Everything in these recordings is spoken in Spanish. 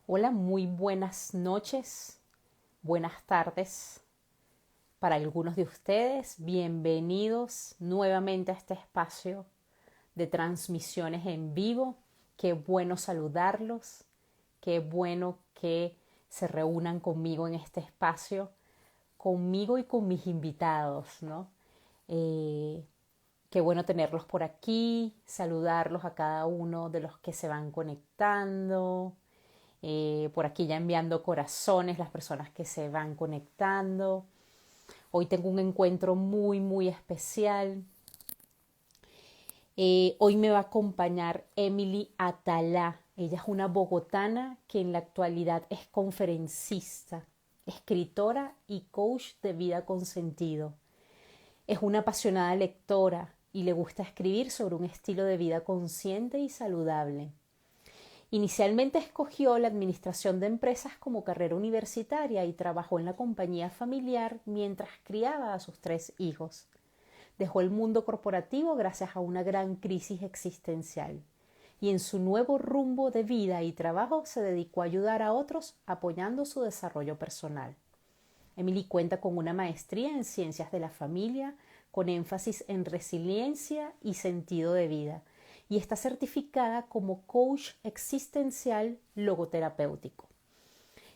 Hola, muy buenas noches, buenas tardes para algunos de ustedes. Bienvenidos nuevamente a este espacio de transmisiones en vivo. Qué bueno saludarlos, qué bueno que se reúnan conmigo en este espacio, conmigo y con mis invitados, ¿no? Eh, Qué bueno tenerlos por aquí, saludarlos a cada uno de los que se van conectando. Por aquí ya enviando corazones las personas que se van conectando. Hoy tengo un encuentro muy especial. Hoy me va a acompañar Emily Atalá. Ella es una bogotana que en la actualidad es conferencista, escritora y coach de vida con sentido. Es una apasionada lectora y le gusta escribir sobre un estilo de vida consciente y saludable. Inicialmente escogió la administración de empresas como carrera universitaria y trabajó en la compañía familiar mientras criaba a sus 3 hijos. Dejó el mundo corporativo gracias a una gran crisis existencial y en su nuevo rumbo de vida y trabajo se dedicó a ayudar a otros apoyando su desarrollo personal. Emily cuenta con una maestría en ciencias de la familia con énfasis en resiliencia y sentido de vida y está certificada como coach existencial logoterapéutico.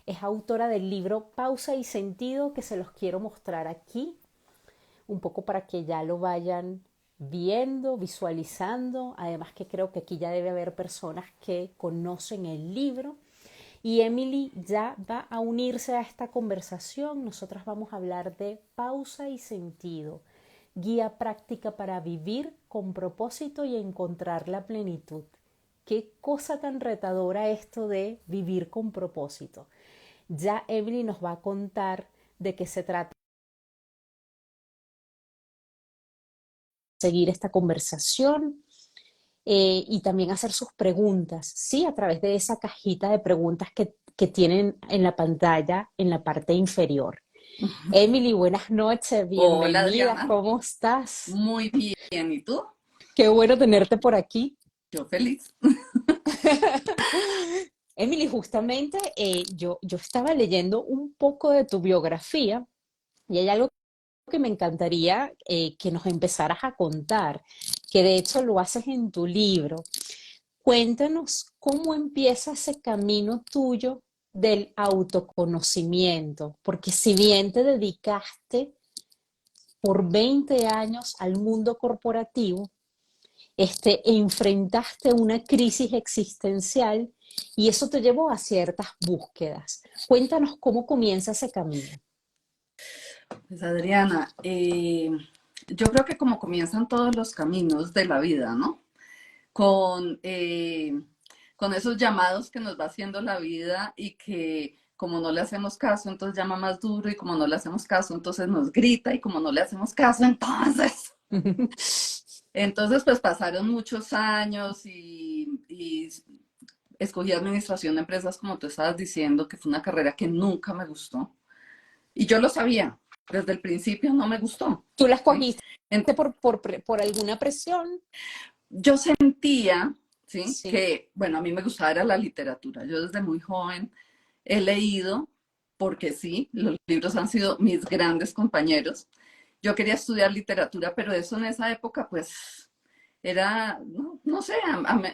Es autora del libro Pausa y Sentido que se los quiero mostrar aquí, un poco para que ya lo vayan viendo, visualizando. Además que creo que aquí ya debe haber personas que conocen el libro. Y Emily ya va a unirse a esta conversación. Nosotras vamos a hablar de pausa y sentido, guía práctica para vivir con propósito y encontrar la plenitud. Qué cosa tan retadora esto de vivir con propósito. Ya Emily nos va a contar de qué se trata. Seguir esta conversación y también hacer sus preguntas, ¿sí? A través de esa cajita de preguntas que tienen en la pantalla en la parte inferior. Emily, buenas noches, Hola bienvenida, Adriana, ¿cómo estás? muy bien. ¿Y tú? Qué bueno tenerte por aquí. Yo feliz. Emily, justamente yo estaba leyendo un poco de tu biografía y hay algo que me encantaría que nos empezaras a contar, que de hecho lo haces en tu libro. Cuéntanos cómo empieza ese camino tuyo del autoconocimiento, porque si bien te dedicaste por 20 años al mundo corporativo, enfrentaste una crisis existencial y eso te llevó a ciertas búsquedas. Cuéntanos cómo comienza ese camino. Pues Adriana, yo creo que como comienzan todos los caminos de la vida, ¿no? Con, eh, con esos llamados que nos va haciendo la vida y que como no le hacemos caso, entonces llama más duro y como no le hacemos caso, entonces nos grita y como no le hacemos caso, entonces pues pasaron muchos años y escogí administración de empresas como tú estabas diciendo, que fue una carrera que nunca me gustó. Y yo lo sabía, desde el principio no me gustó, ¿Tú la ¿sí? escogiste En- por alguna presión? yo sentía, ¿sí? Sí. Que, bueno, a mí me gustaba era la literatura. Yo desde muy joven he leído, porque sí, los libros han sido mis grandes compañeros. Yo quería estudiar literatura, pero eso en esa época, pues, era, no sé,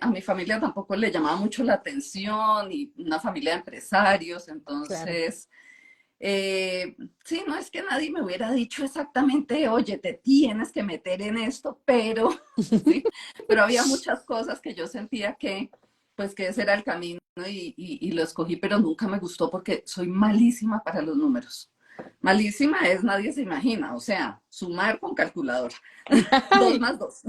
a mi familia tampoco le llamaba mucho la atención y una familia de empresarios, Claro. entonces sí, no es que nadie me hubiera dicho exactamente, oye, te tienes que meter en esto, pero, sí, pero había muchas cosas que yo sentía que, pues que ese era el camino y lo escogí, pero nunca me gustó porque soy malísima para los números. Malísima es, nadie se imagina, o sea, sumar con calculadora, dos Ay, más dos,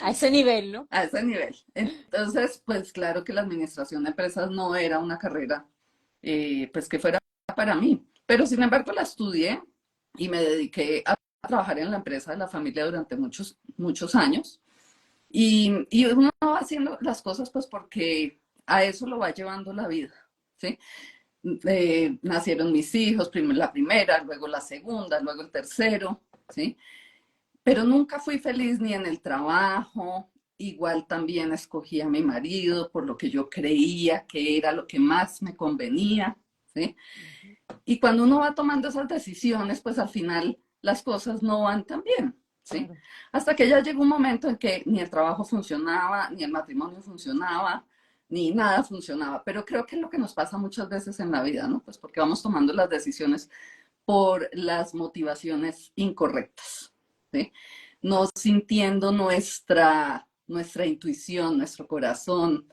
a ese nivel, ¿no? a ese nivel. Entonces, pues claro que la administración de empresas no era una carrera, pues que fuera para mí. Pero sin embargo la estudié y me dediqué a trabajar en la empresa de la familia durante muchos años. Y uno va haciendo las cosas pues porque a eso lo va llevando la vida, ¿sí? Nacieron mis hijos, la primera, luego la segunda, luego el tercero, ¿sí? Pero nunca fui feliz ni en el trabajo. igual también escogí a mi marido por lo que yo creía que era lo que más me convenía, ¿sí? Y cuando uno va tomando esas decisiones, pues al final las cosas no van tan bien, ¿sí? Claro. Hasta que ya llegó un momento en que ni el trabajo funcionaba, ni el matrimonio funcionaba, ni nada funcionaba. Pero creo que es lo que nos pasa muchas veces en la vida, ¿no? Pues porque vamos tomando las decisiones por las motivaciones incorrectas, ¿sí? No sintiendo nuestra intuición, nuestro corazón,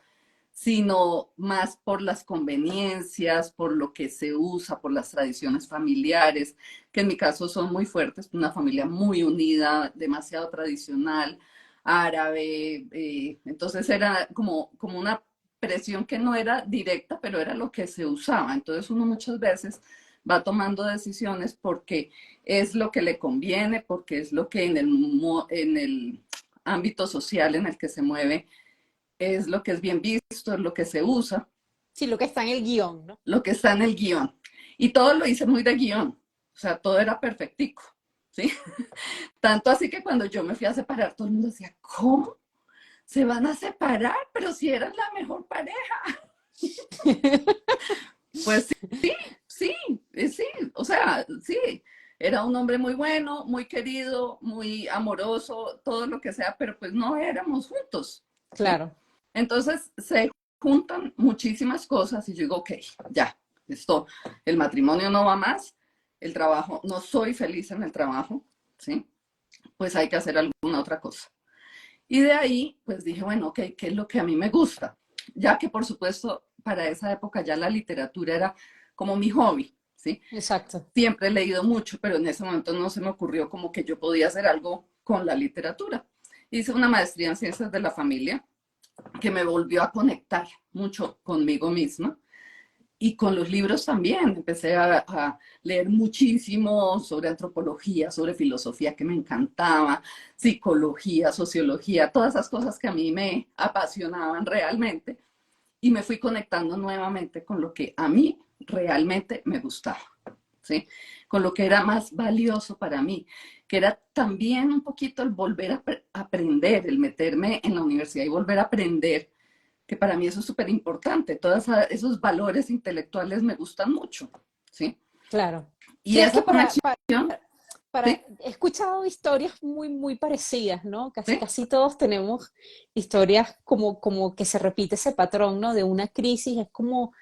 sino más por las conveniencias, por lo que se usa, por las tradiciones familiares, que en mi caso son muy fuertes, una familia muy unida, demasiado tradicional, árabe, entonces era como una presión que no era directa, pero era lo que se usaba. Entonces uno muchas veces va tomando decisiones porque es lo que le conviene, porque es lo que en el ámbito social en el que se mueve es lo que es bien visto, es lo que se usa, Sí, lo que está en el guión, ¿no? lo que está en el guión. Y todo lo hice muy de guión, o sea, todo era perfectico, ¿sí? Tanto así que cuando yo me fui a separar, todo el mundo decía, ¿cómo? ¿Se van a separar? Pero si eran la mejor pareja. Pues sí, sí, o sea, sí. Era un hombre muy bueno, muy querido, muy amoroso, todo lo que sea, pero pues no éramos juntos, ¿sí? Claro, Entonces se juntan muchísimas cosas y yo digo, ok, ya, esto, el matrimonio no va más, el trabajo, no soy feliz en el trabajo, ¿sí? Pues hay que hacer alguna otra cosa. Y de ahí, pues dije, bueno, ok, ¿qué es lo que a mí me gusta? Ya que por supuesto, para esa época ya la literatura era como mi hobby, ¿sí? exacto. Siempre he leído mucho, pero en ese momento no se me ocurrió como que yo podía hacer algo con la literatura. Hice una maestría en ciencias de la familia que me volvió a conectar mucho conmigo misma y con los libros también. Empecé a leer muchísimo sobre antropología, sobre filosofía que me encantaba, psicología, sociología, todas esas cosas que a mí me apasionaban realmente y me fui conectando nuevamente con lo que a mí realmente me gustaba, ¿sí? Con lo que era más valioso para mí, que era también un poquito el volver a aprender, el meterme en la universidad y volver a aprender, que para mí eso es súper importante. Todos esos valores intelectuales me gustan mucho, ¿sí? Claro. Y Sí, es que esa conexión, ¿sí? he escuchado historias muy, muy parecidas, ¿no? Casi, ¿Sí? casi todos tenemos historias como que se repite ese patrón, ¿no? De una crisis, es como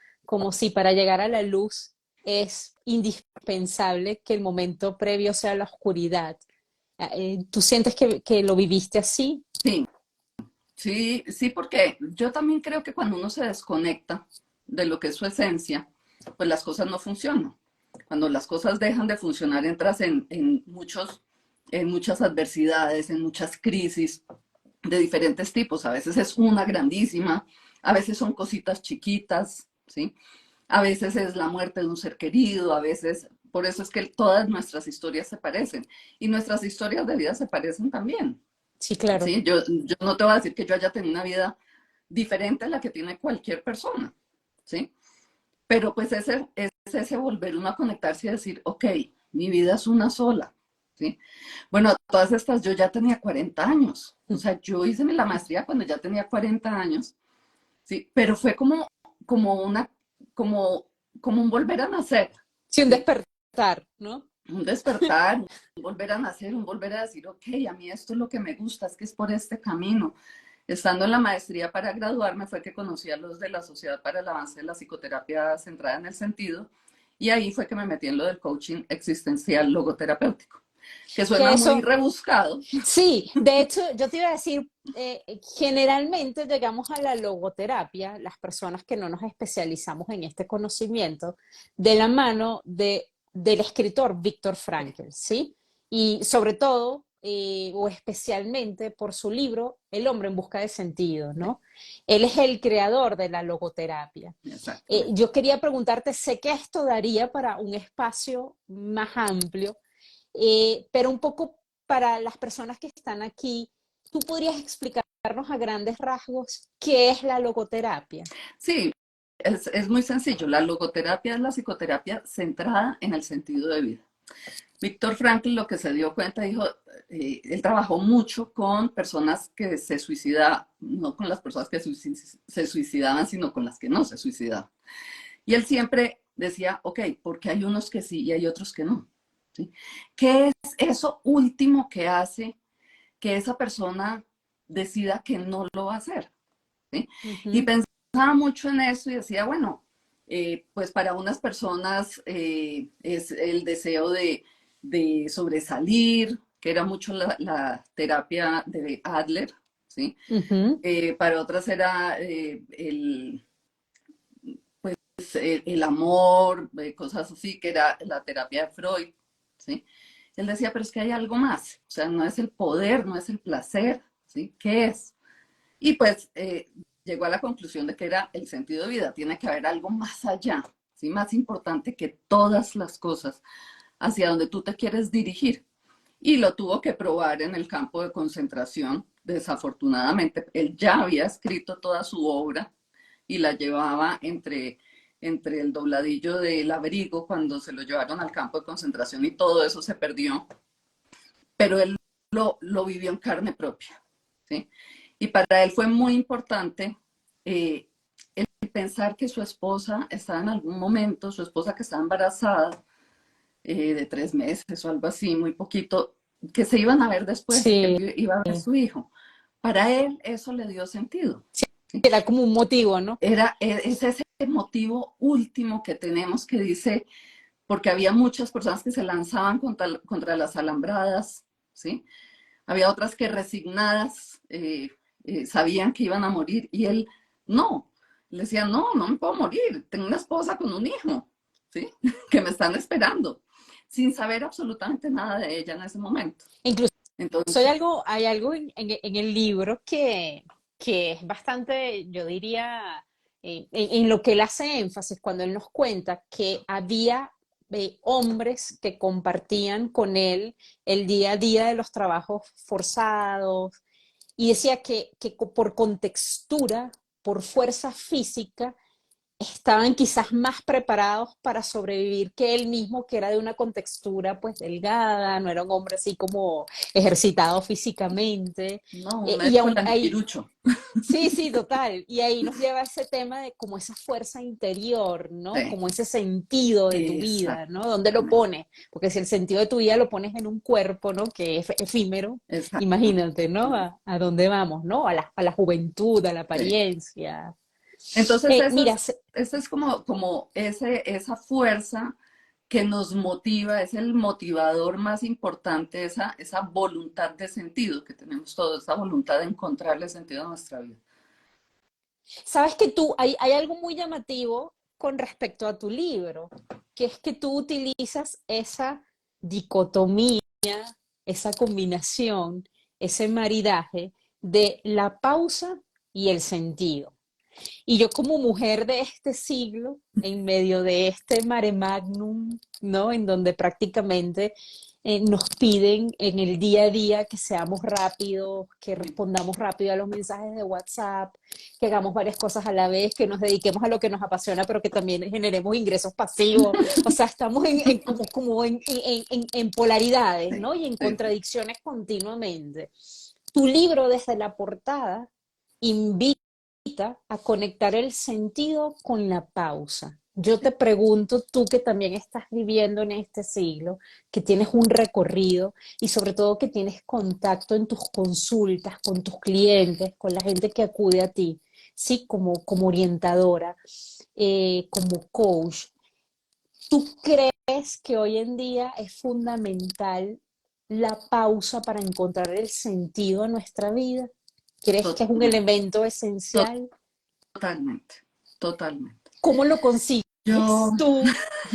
si para llegar a la luz es indispensable que el momento previo sea la oscuridad. ¿Tú sientes que lo viviste así? Sí, sí, sí, porque yo también creo que cuando uno se desconecta de lo que es su esencia, pues las cosas no funcionan. Cuando las cosas dejan de funcionar, entras en muchas adversidades, en muchas crisis de diferentes tipos. A veces es una grandísima, a veces son cositas chiquitas, ¿sí? A veces es la muerte de un ser querido, a veces, por eso es que todas nuestras historias se parecen y nuestras historias de vida se parecen también. Sí, claro. ¿Sí? Yo no te voy a decir que yo haya tenido una vida diferente a la que tiene cualquier persona, ¿sí? Pero pues es ese volver uno a conectarse y decir, ok, mi vida es una sola, ¿sí? Bueno, todas estas, yo ya tenía 40 años, o sea, yo hice la maestría cuando ya tenía 40 años, ¿sí? Pero fue como una, como, como un volver a nacer, Sí, un ¿sí? despertar, ¿no? Un despertar, un volver a nacer, un volver a decir, ok, a mí esto es lo que me gusta, es que es por este camino. Estando en la maestría para graduarme fue que conocí a los de la Sociedad para el Avance de la Psicoterapia Centrada en el Sentido y ahí fue que me metí en lo del coaching existencial logoterapéutico, que Que suena muy eso, rebuscado. sí, de hecho, yo te iba a decir, generalmente llegamos a la logoterapia, las personas que no nos especializamos en este conocimiento, de la mano del escritor Viktor Frankl, ¿sí? Y sobre todo, o especialmente por su libro El hombre en busca de sentido, Sí, ¿no? Él es el creador de la logoterapia. exactamente. Yo quería preguntarte, sé que esto daría para un espacio más amplio, pero un poco para las personas que están aquí, ¿tú podrías explicarnos a grandes rasgos qué es la logoterapia? Sí, es muy sencillo. La logoterapia es la psicoterapia centrada en el sentido de vida. Víctor Frankl lo que se dio cuenta, dijo, él trabajó mucho con personas que se suicidaban, no con las personas que se suicidaban, sino con las que no se suicidaban. Y él siempre decía, ok, porque hay unos que sí y hay otros que no. ¿Sí? ¿Qué es eso último que hace que esa persona decida que no lo va a hacer? ¿Sí? Y Ujú, pensaba mucho en eso y decía, bueno, pues para unas personas es el deseo de sobresalir, que era mucho la terapia de Adler, ¿sí? ujú. Para otras era el amor, cosas así, que era la terapia de Freud, ¿sí? Él decía, pero es que hay algo más, o sea, no es el poder, no es el placer, ¿sí? ¿Qué es? Y pues llegó a la conclusión de que era el sentido de vida, tiene que haber algo más allá, ¿sí? Más importante que todas las cosas hacia donde tú te quieres dirigir. Y lo tuvo que probar en el campo de concentración. Desafortunadamente, él ya había escrito toda su obra y la llevaba entre el dobladillo del abrigo cuando se lo llevaron al campo de concentración y todo eso se perdió, pero él lo vivió en carne propia, ¿sí? Y para él fue muy importante eh, el pensar que su esposa estaba en algún momento, su esposa que estaba embarazada de 3 meses o algo así, muy poquito, que se iban a ver después y que Sí, él iba a ver a su hijo. Para él eso le dio sentido. ¿Sí? era como un motivo, ¿no? Es ese motivo último que tenemos que dice, porque había muchas personas que se lanzaban contra las alambradas, ¿sí? Había otras que resignadas sabían que iban a morir y él no. Le decía, no, no me puedo morir, tengo una esposa con un hijo, ¿sí? Que me están esperando, sin saber absolutamente nada de ella en ese momento. Incluso Entonces, hay algo en el libro que es bastante, yo diría, en lo que él hace énfasis cuando él nos cuenta que había hombres que compartían con él el día a día de los trabajos forzados y decía que por contextura, por fuerza física, estaban quizás más preparados para sobrevivir que él mismo, que era de una contextura pues delgada, no era un hombre así como ejercitado físicamente. no, un Y médico aún ahí, lanchirucho. sí, sí, total. Y ahí nos lleva ese tema de como esa fuerza interior, ¿no? Sí, Como ese sentido de tu vida, ¿no? ¿Dónde lo exactamente, pones? Porque si el sentido de tu vida lo pones en un cuerpo, ¿no? Que es efímero, exactamente. imagínate, ¿no? ¿A dónde vamos, ¿no? A la juventud, a la Sí. apariencia. Entonces, Mira, eso es como esa fuerza que nos motiva, es el motivador más importante, esa voluntad de sentido que tenemos todos, esa voluntad de encontrarle sentido a nuestra vida. sabes que hay algo muy llamativo con respecto a tu libro, que es que tú utilizas esa dicotomía, esa combinación, ese maridaje de la pausa y el sentido. Y yo como mujer de este siglo, en medio de este mare magnum, ¿no? En donde prácticamente nos piden en el día a día que seamos rápidos, que respondamos rápido a los mensajes de WhatsApp, que hagamos varias cosas a la vez, que nos dediquemos a lo que nos apasiona, pero que también generemos ingresos pasivos. O sea, estamos en polaridades, Sí, ¿no? Y en sí, sí. contradicciones continuamente. Tu libro desde la portada invita a conectar el sentido con la pausa. Yo te pregunto, tú que también estás viviendo en este siglo, que tienes un recorrido y sobre todo que tienes contacto en tus consultas con tus clientes, con la gente que acude a ti, sí, como orientadora, como coach, ¿tú crees que hoy en día es fundamental la pausa para encontrar el sentido a nuestra vida? ¿Crees que es un Totalmente, elemento esencial? totalmente, totalmente. ¿Cómo lo consigues Yo, tú?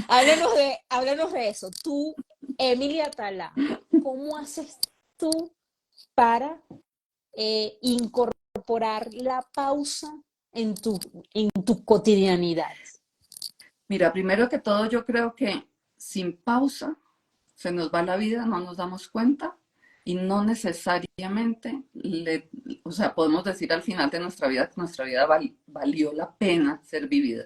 Háblanos de eso. Tú, Emilia Atala, ¿cómo haces tú para incorporar la pausa en en tu cotidianidad? mira, primero que todo, yo creo que sin pausa se nos va la vida, no nos damos cuenta y no necesariamente, o sea, podemos decir al final de nuestra vida que nuestra vida valió la pena ser vivida,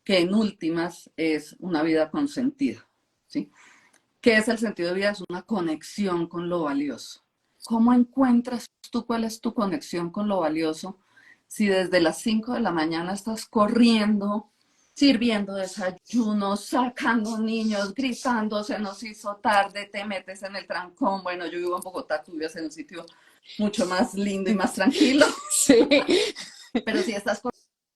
que en últimas es una vida con sentido, ¿sí? ¿Qué es el sentido de vida? Es una conexión con lo valioso. ¿Cómo encuentras tú cuál es tu conexión con lo valioso si desde las 5 de la mañana estás corriendo, sirviendo desayunos, sacando niños, gritando, se nos hizo tarde, te metes en el trancón? Bueno, yo vivo en Bogotá, tú vives en un sitio mucho más lindo y más tranquilo, Sí, pero si estás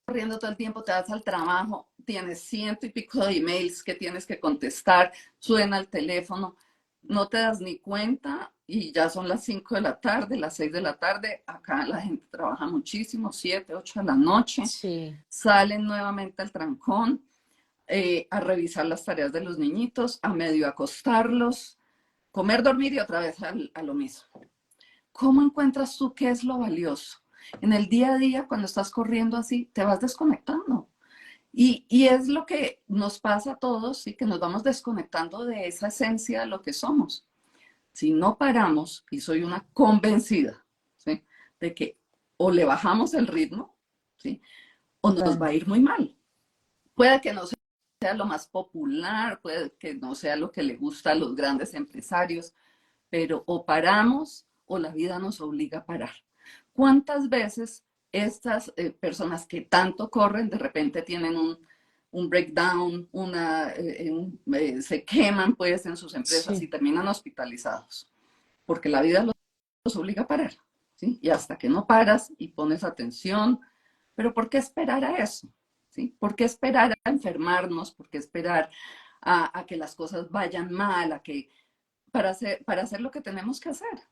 corriendo todo el tiempo, te vas al trabajo, tienes ciento y pico de emails que tienes que contestar, suena el teléfono, no te das ni cuenta y ya son las 5 de la tarde, las 6 de la tarde, acá la gente trabaja muchísimo, 7, 8 de la noche, sí, salen nuevamente al trancón a revisar las tareas de los niñitos, a medio acostarlos, comer, dormir y otra vez a lo mismo. ¿Cómo encuentras tú qué es lo valioso? En el día a día, cuando estás corriendo así, te vas desconectando. Y es lo que nos pasa a todos y que nos vamos desconectando de esa esencia de lo que somos. Si no paramos, y soy una convencida, ¿sí?, de que o le bajamos el ritmo, ¿sí?, o nos va claro. a ir muy mal. Puede que no sea lo más popular, puede que no sea lo que le gusta a los grandes empresarios, pero o paramos o la vida nos obliga a parar. ¿Cuántas veces estas personas que tanto corren de repente tienen un breakdown, se queman pues en sus empresas y Sí, terminan hospitalizados? Porque la vida los obliga a parar, ¿sí? Y hasta que no paras y pones atención, pero ¿por qué esperar a eso? ¿Sí? ¿Por qué esperar a enfermarnos? ¿Por qué esperar a que las cosas vayan mal, para hacer lo que tenemos que hacer?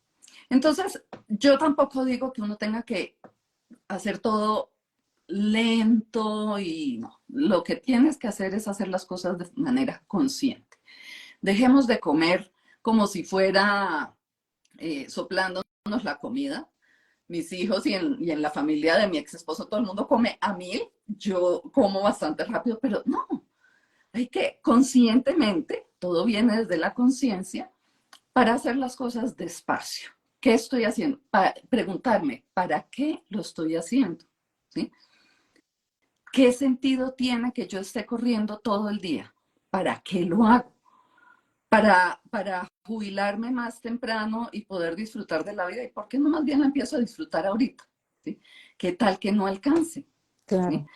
Entonces, yo tampoco digo que uno tenga que hacer todo lento y no. Lo que tienes que hacer es hacer las cosas de manera consciente. Dejemos de comer como si fuera soplándonos la comida. Mis hijos y en la familia de mi ex esposo todo el mundo come a mil. Yo como bastante rápido, pero no. Hay que conscientemente, todo viene desde la conciencia, para hacer las cosas despacio. ¿Qué estoy haciendo? Preguntarme, ¿para qué lo estoy haciendo? ¿Sí? ¿Qué sentido tiene que yo esté corriendo todo el día? ¿Para qué lo hago? Para jubilarme más temprano y poder disfrutar de la vida. ¿Y por qué no más bien la empiezo a disfrutar ahorita? ¿Sí? ¿Qué tal que no alcance? ¿Sí? claro.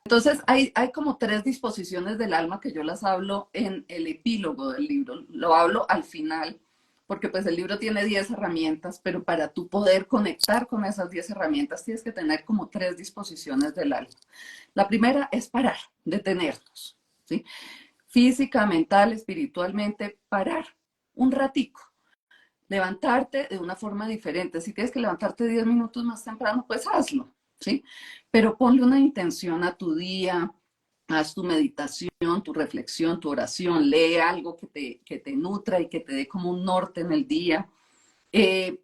Entonces, hay como tres disposiciones del alma que yo las hablo en el epílogo del libro. Lo hablo al final, porque pues el libro tiene 10 herramientas, pero para tú poder conectar con esas 10 herramientas tienes que tener como tres disposiciones del alma. La primera es parar, detenernos, ¿sí? Física, mental, espiritualmente, parar un ratico, levantarte de una forma diferente. Si tienes que levantarte 10 minutos más temprano, pues hazlo, ¿sí? Pero ponle una intención a tu día, haz tu meditación, tu reflexión, tu oración, lee algo que te nutra y que te dé como un norte en el día. En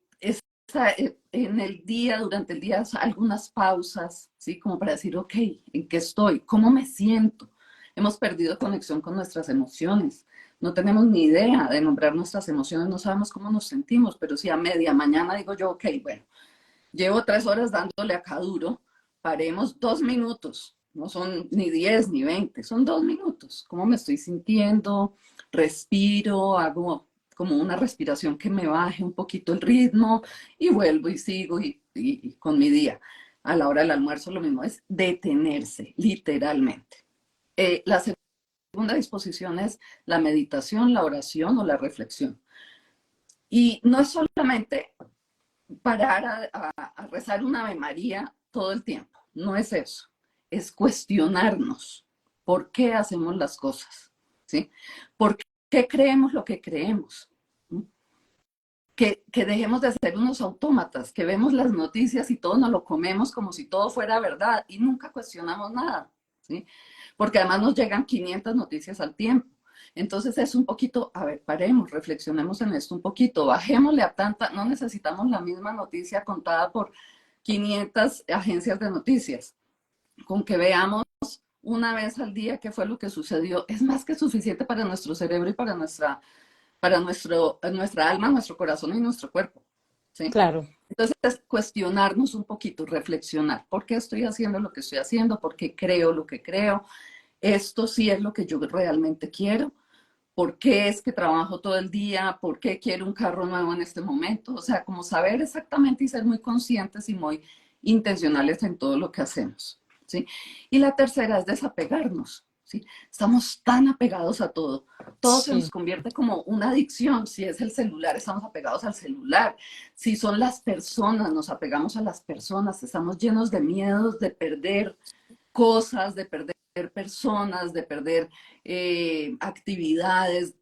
el día, durante el día, algunas pausas, ¿sí? Como para decir, ok, ¿en qué estoy? ¿Cómo me siento? Hemos perdido conexión con nuestras emociones. No tenemos ni idea de nombrar nuestras emociones, no sabemos cómo nos sentimos, pero si a media mañana digo yo, ok, bueno, llevo 3 horas dándole acá duro, paremos 2 minutos, no son ni 10 ni 20, son 2 minutos. ¿Cómo me estoy sintiendo? Respiro, hago como una respiración que me baje un poquito el ritmo y vuelvo y sigo y con mi día. A la hora del almuerzo lo mismo es detenerse, literalmente. La segunda disposición es la meditación, la oración o la reflexión. Y no es solamente parar a rezar una Ave María todo el tiempo. No es eso. Es cuestionarnos por qué hacemos las cosas. ¿Sí? ¿Por qué creemos lo que creemos? Que dejemos de ser unos autómatas, que vemos las noticias y todo nos lo comemos como si todo fuera verdad y nunca cuestionamos nada. ¿Sí? Porque además nos llegan 500 noticias al tiempo. Entonces es un poquito, a ver, paremos, reflexionemos en esto un poquito, bajémosle a tanta, no necesitamos la misma noticia contada por 500 agencias de noticias. Con que veamos una vez al día qué fue lo que sucedió, es más que suficiente para nuestro cerebro y nuestra alma, nuestro corazón y nuestro cuerpo. ¿Sí? Claro. Entonces, es cuestionarnos un poquito, reflexionar. ¿Por qué estoy haciendo lo que estoy haciendo? ¿Por qué creo lo que creo? ¿Esto sí es lo que yo realmente quiero? por qué es que trabajo todo el día, por qué quiero un carro nuevo en este momento. O sea, como saber exactamente y ser muy conscientes y muy intencionales en todo lo que hacemos, ¿sí? Y la tercera es desapegarnos, ¿sí? Estamos tan apegados a todo. Todo se nos Sí, convierte como una adicción. Si es el celular, estamos apegados al celular. Si son las personas, nos apegamos a las personas. Estamos llenos de miedos de perder cosas, de perder personas, de perder actividades,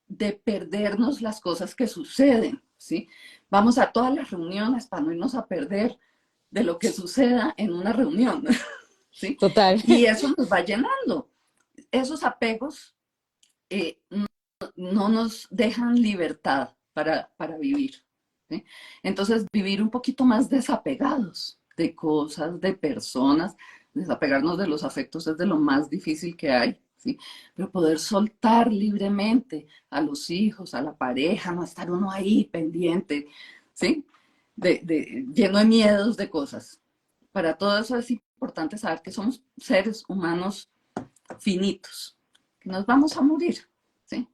de perdernos las cosas que suceden, ¿sí? Vamos a todas las reuniones para no irnos a perder de lo que suceda en una reunión, ¿sí? total. Y eso nos va llenando. Esos apegos no nos dejan libertad para vivir, ¿sí? Entonces, vivir un poquito más desapegados de cosas, de personas, desapegarnos de los afectos es de lo más difícil que hay, ¿sí? Pero poder soltar libremente a los hijos, a la pareja, no estar uno ahí pendiente, ¿sí? Lleno de miedos, de cosas. Para todo eso es importante saber que somos seres humanos finitos, que nos vamos a morir, ¿sí?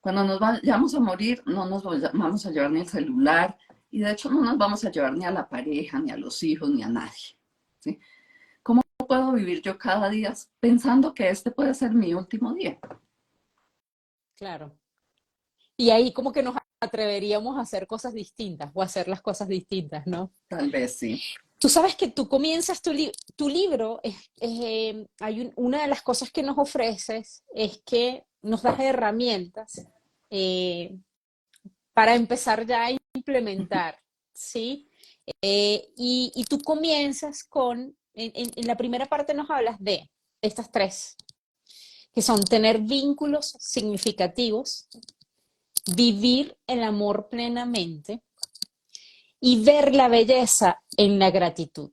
Cuando nos vayamos a morir, no nos vamos a llevar ni el celular y de hecho no nos vamos a llevar ni a la pareja, ni a los hijos, ni a nadie, ¿sí? ¿Cómo puedo vivir yo cada día pensando que este puede ser mi último día? Claro. Y ahí como que nos atreveríamos a hacer cosas distintas o a hacer las cosas distintas, ¿no? Tal vez sí. Tú sabes que tú comienzas tu libro, una de las cosas que nos ofreces es que nos das herramientas eh, para empezar ya a implementar, ¿sí? Y tú comienzas en la primera parte nos hablas de estas tres, que son tener vínculos significativos, vivir el amor plenamente y ver la belleza en la gratitud.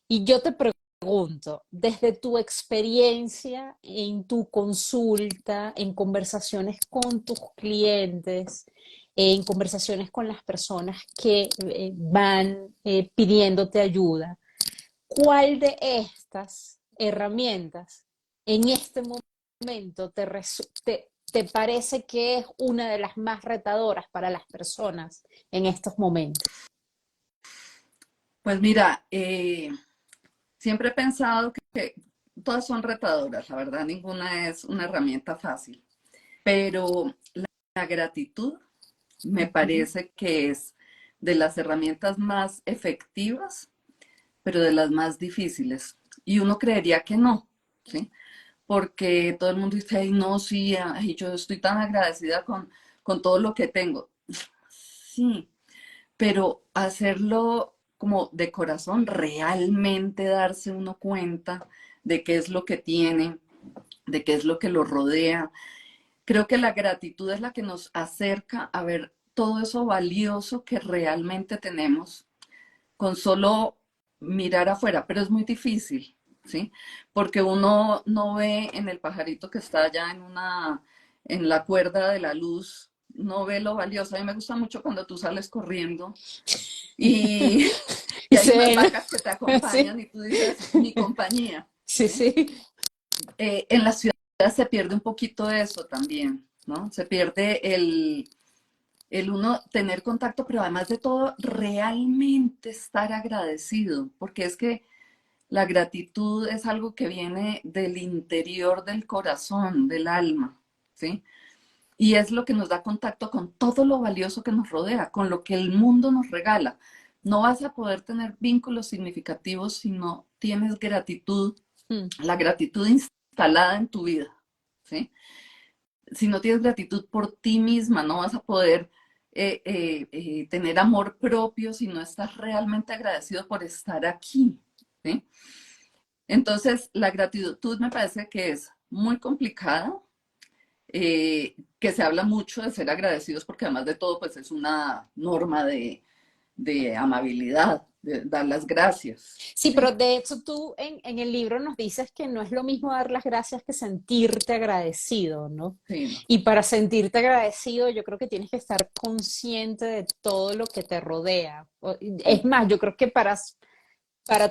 Y yo te pregunto, desde tu experiencia en tu consulta, en conversaciones con tus clientes, en conversaciones con las personas que van pidiéndote ayuda, ¿cuál de estas herramientas en este momento te parece que es una de las más retadoras para las personas en estos momentos? Pues mira, siempre he pensado que todas son retadoras, la verdad, ninguna es una herramienta fácil, pero la gratitud me Ujú. parece que es de las herramientas más efectivas, pero de las más difíciles. Y uno creería que no, ¿sí? Porque todo el mundo dice, ay, no, sí, ay, yo estoy tan agradecida con todo lo que tengo. Sí, pero hacerlo como de corazón, realmente darse uno cuenta de qué es lo que tiene, de qué es lo que lo rodea. Creo que la gratitud es la que nos acerca a ver todo eso valioso que realmente tenemos con solo mirar afuera, pero es muy difícil, ¿sí? Porque uno no ve en el pajarito que está allá en la cuerda de la luz, no ve lo valioso. A mí me gusta mucho cuando tú sales corriendo y, y Y hay se unas ven, vacas que te acompañan sí, y tú dices, mi compañía, sí, ¿sí? sí. En la ciudad se pierde un poquito eso también, ¿no? Se pierde el uno tener contacto, pero además de todo, realmente estar agradecido, porque es que la gratitud es algo que viene del interior del corazón, del alma, ¿sí? Y es lo que nos da contacto con todo lo valioso que nos rodea, con lo que el mundo nos regala. No vas a poder tener vínculos significativos si no tienes gratitud, Mm. la gratitud instalada en tu vida, ¿sí? Si no tienes gratitud por ti misma, no vas a poder tener amor propio si no estás realmente agradecido por estar aquí, ¿sí? Entonces, la gratitud me parece que es muy complicada, que se habla mucho de ser agradecidos porque además de todo, pues es una norma de amabilidad, de dar las gracias, Sí, ¿sí? pero de hecho tú en el libro nos dices que no es lo mismo dar las gracias que sentirte agradecido, ¿no? Sí, no. Y para sentirte agradecido yo creo que tienes que estar consciente de todo lo que te rodea. Es más, yo creo que para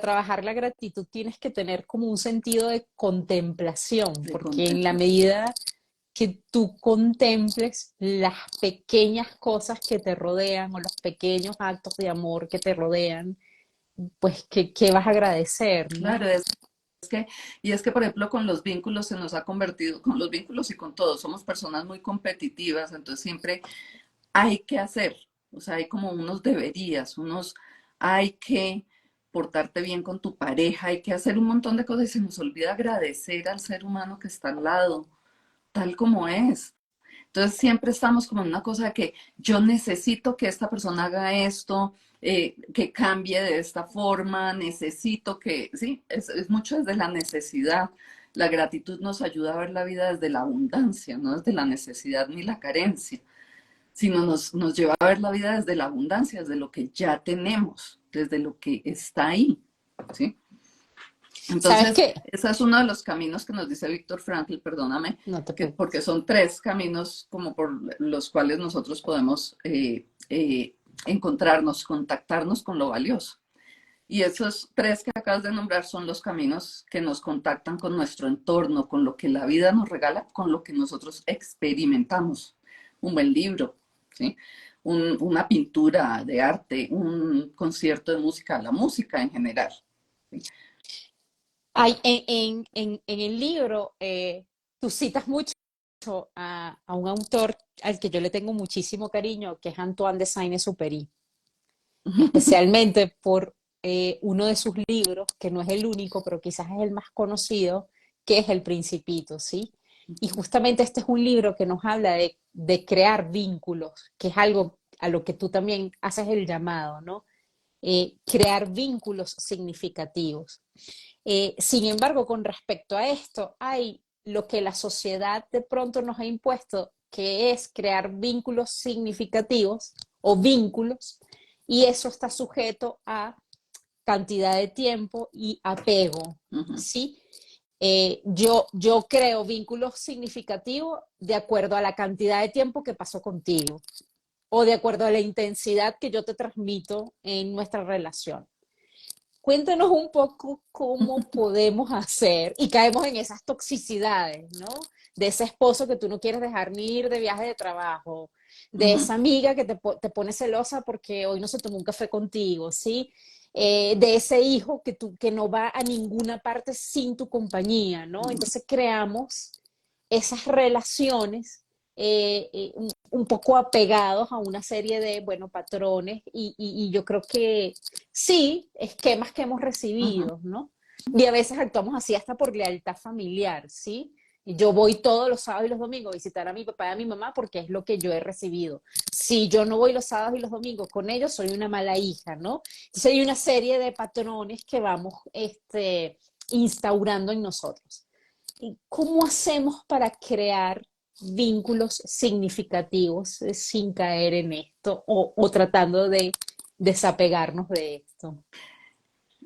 trabajar la gratitud tienes que tener como un sentido de contemplación, De porque en la contemplación. medida que tú contemples las pequeñas cosas que te rodean o los pequeños actos de amor que te rodean, pues que vas a agradecer, ¿no? Claro, es que, por ejemplo, con los vínculos se nos ha convertido, con los vínculos y con todo, somos personas muy competitivas, entonces siempre hay que hacer, o sea, hay como unos deberías, unos hay que portarte bien con tu pareja, hay que hacer un montón de cosas y se nos olvida agradecer al ser humano que está al lado, tal como es. Entonces siempre estamos como en una cosa de que yo necesito que esta persona haga esto, que cambie de esta forma, necesito que, sí, es mucho desde la necesidad. La gratitud nos ayuda a ver la vida desde la abundancia, no desde la necesidad ni la carencia, sino nos lleva a ver la vida desde la abundancia, desde lo que ya tenemos, desde lo que está ahí, ¿sí? ¿Sabes Entonces, qué? ese es uno de los caminos que nos dice Víctor Frankl, perdóname, No te que, porque preocupes. son tres caminos como por los cuales nosotros podemos encontrarnos, contactarnos con lo valioso. Y esos tres que acabas de nombrar son los caminos que nos contactan con nuestro entorno, con lo que la vida nos regala, con lo que nosotros experimentamos. Un buen libro, ¿sí? Una pintura de arte, un concierto de música, la música en general. ¿Sí? Hay, en el libro, tú citas mucho a un autor al que yo le tengo muchísimo cariño, que es Antoine de Saint-Exupéry, especialmente por uno de sus libros, que no es el único, pero quizás es el más conocido, que es El Principito, ¿sí? Y justamente este es un libro que nos habla de crear vínculos, que es algo a lo que tú también haces el llamado, ¿no? Crear vínculos significativos. Sin embargo, con respecto a esto, hay lo que la sociedad de pronto nos ha impuesto, que es crear vínculos significativos o vínculos, y eso está sujeto a cantidad de tiempo y apego, Uh -huh. ¿sí? Yo creo vínculos significativos de acuerdo a la cantidad de tiempo que pasó contigo o de acuerdo a la intensidad que yo te transmito en nuestra relación. Cuéntanos un poco cómo podemos hacer, y caemos en esas toxicidades, ¿no? De ese esposo que tú no quieres dejar ni ir de viaje de trabajo, Uh de -huh. esa amiga que te pone celosa porque hoy no se tomó un café contigo, ¿sí? De ese hijo que no va a ninguna parte sin tu compañía, ¿no? Entonces creamos esas relaciones un poco apegados a una serie de, bueno, patrones y yo creo que sí, esquemas que hemos Uh -huh. recibido, ¿no? Y a veces actuamos así hasta por lealtad familiar, ¿sí? Yo voy todos los sábados y los domingos a visitar a mi papá y a mi mamá porque es lo que yo he recibido. Si yo no voy los sábados y los domingos con ellos, soy una mala hija, ¿no? Entonces hay una serie de patrones que vamos instaurando en nosotros. ¿Y cómo hacemos para crear vínculos significativos sin caer en esto o tratando de desapegarnos de esto?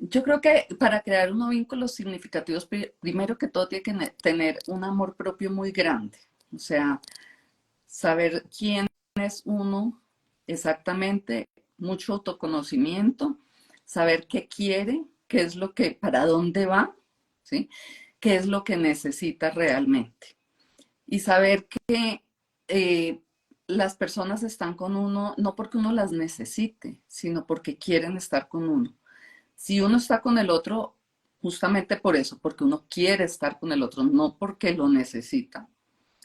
Yo creo que para crear unos vínculos significativos, primero que todo tiene que tener un amor propio muy grande. O sea, saber quién es uno exactamente, mucho autoconocimiento, saber qué quiere, qué es lo que, para dónde va, ¿sí? Qué es lo que necesita realmente. Y saber que las personas están con uno no porque uno las necesite, sino porque quieren estar con uno. Si uno está con el otro, justamente por eso, porque uno quiere estar con el otro, no porque lo necesita.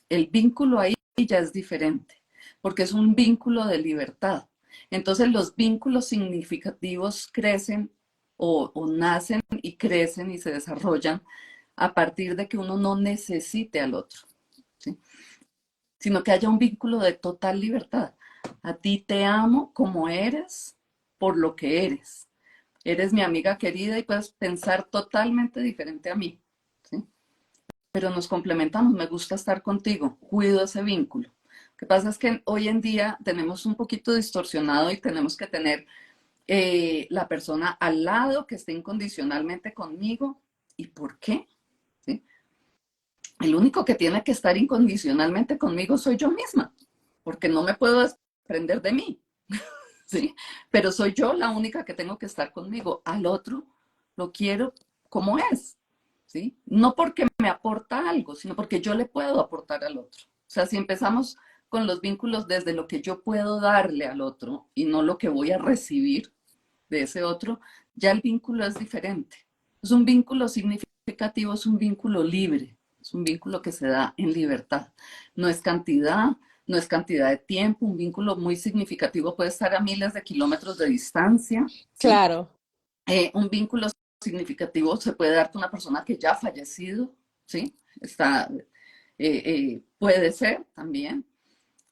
El vínculo ahí ya es diferente, porque es un vínculo de libertad. Entonces los vínculos significativos crecen o nacen y crecen y se desarrollan a partir de que uno no necesite al otro, ¿sí? Sino que haya un vínculo de total libertad. A ti te amo como eres, por lo que eres. Eres mi amiga querida y puedes pensar totalmente diferente a mí, ¿sí? Pero nos complementamos, me gusta estar contigo, cuido ese vínculo. Lo que pasa es que hoy en día tenemos un poquito distorsionado y tenemos que tener la persona al lado que esté incondicionalmente conmigo. ¿Y por qué? ¿Sí? El único que tiene que estar incondicionalmente conmigo soy yo misma, porque no me puedo desprender de mí, ¿sí? Pero soy yo la única que tengo que estar conmigo. Al otro lo quiero como es, ¿sí? No porque me aporta algo, sino porque yo le puedo aportar al otro. O sea, si empezamos con los vínculos desde lo que yo puedo darle al otro y no lo que voy a recibir de ese otro, ya el vínculo es diferente. Es un vínculo significativo, es un vínculo libre, es un vínculo que se da en libertad. No es cantidad, no es cantidad de tiempo, un vínculo muy significativo puede estar a miles de kilómetros de distancia, ¿sí? Claro, Un vínculo significativo se puede dar con una persona que ya ha fallecido, ¿sí? Puede ser también.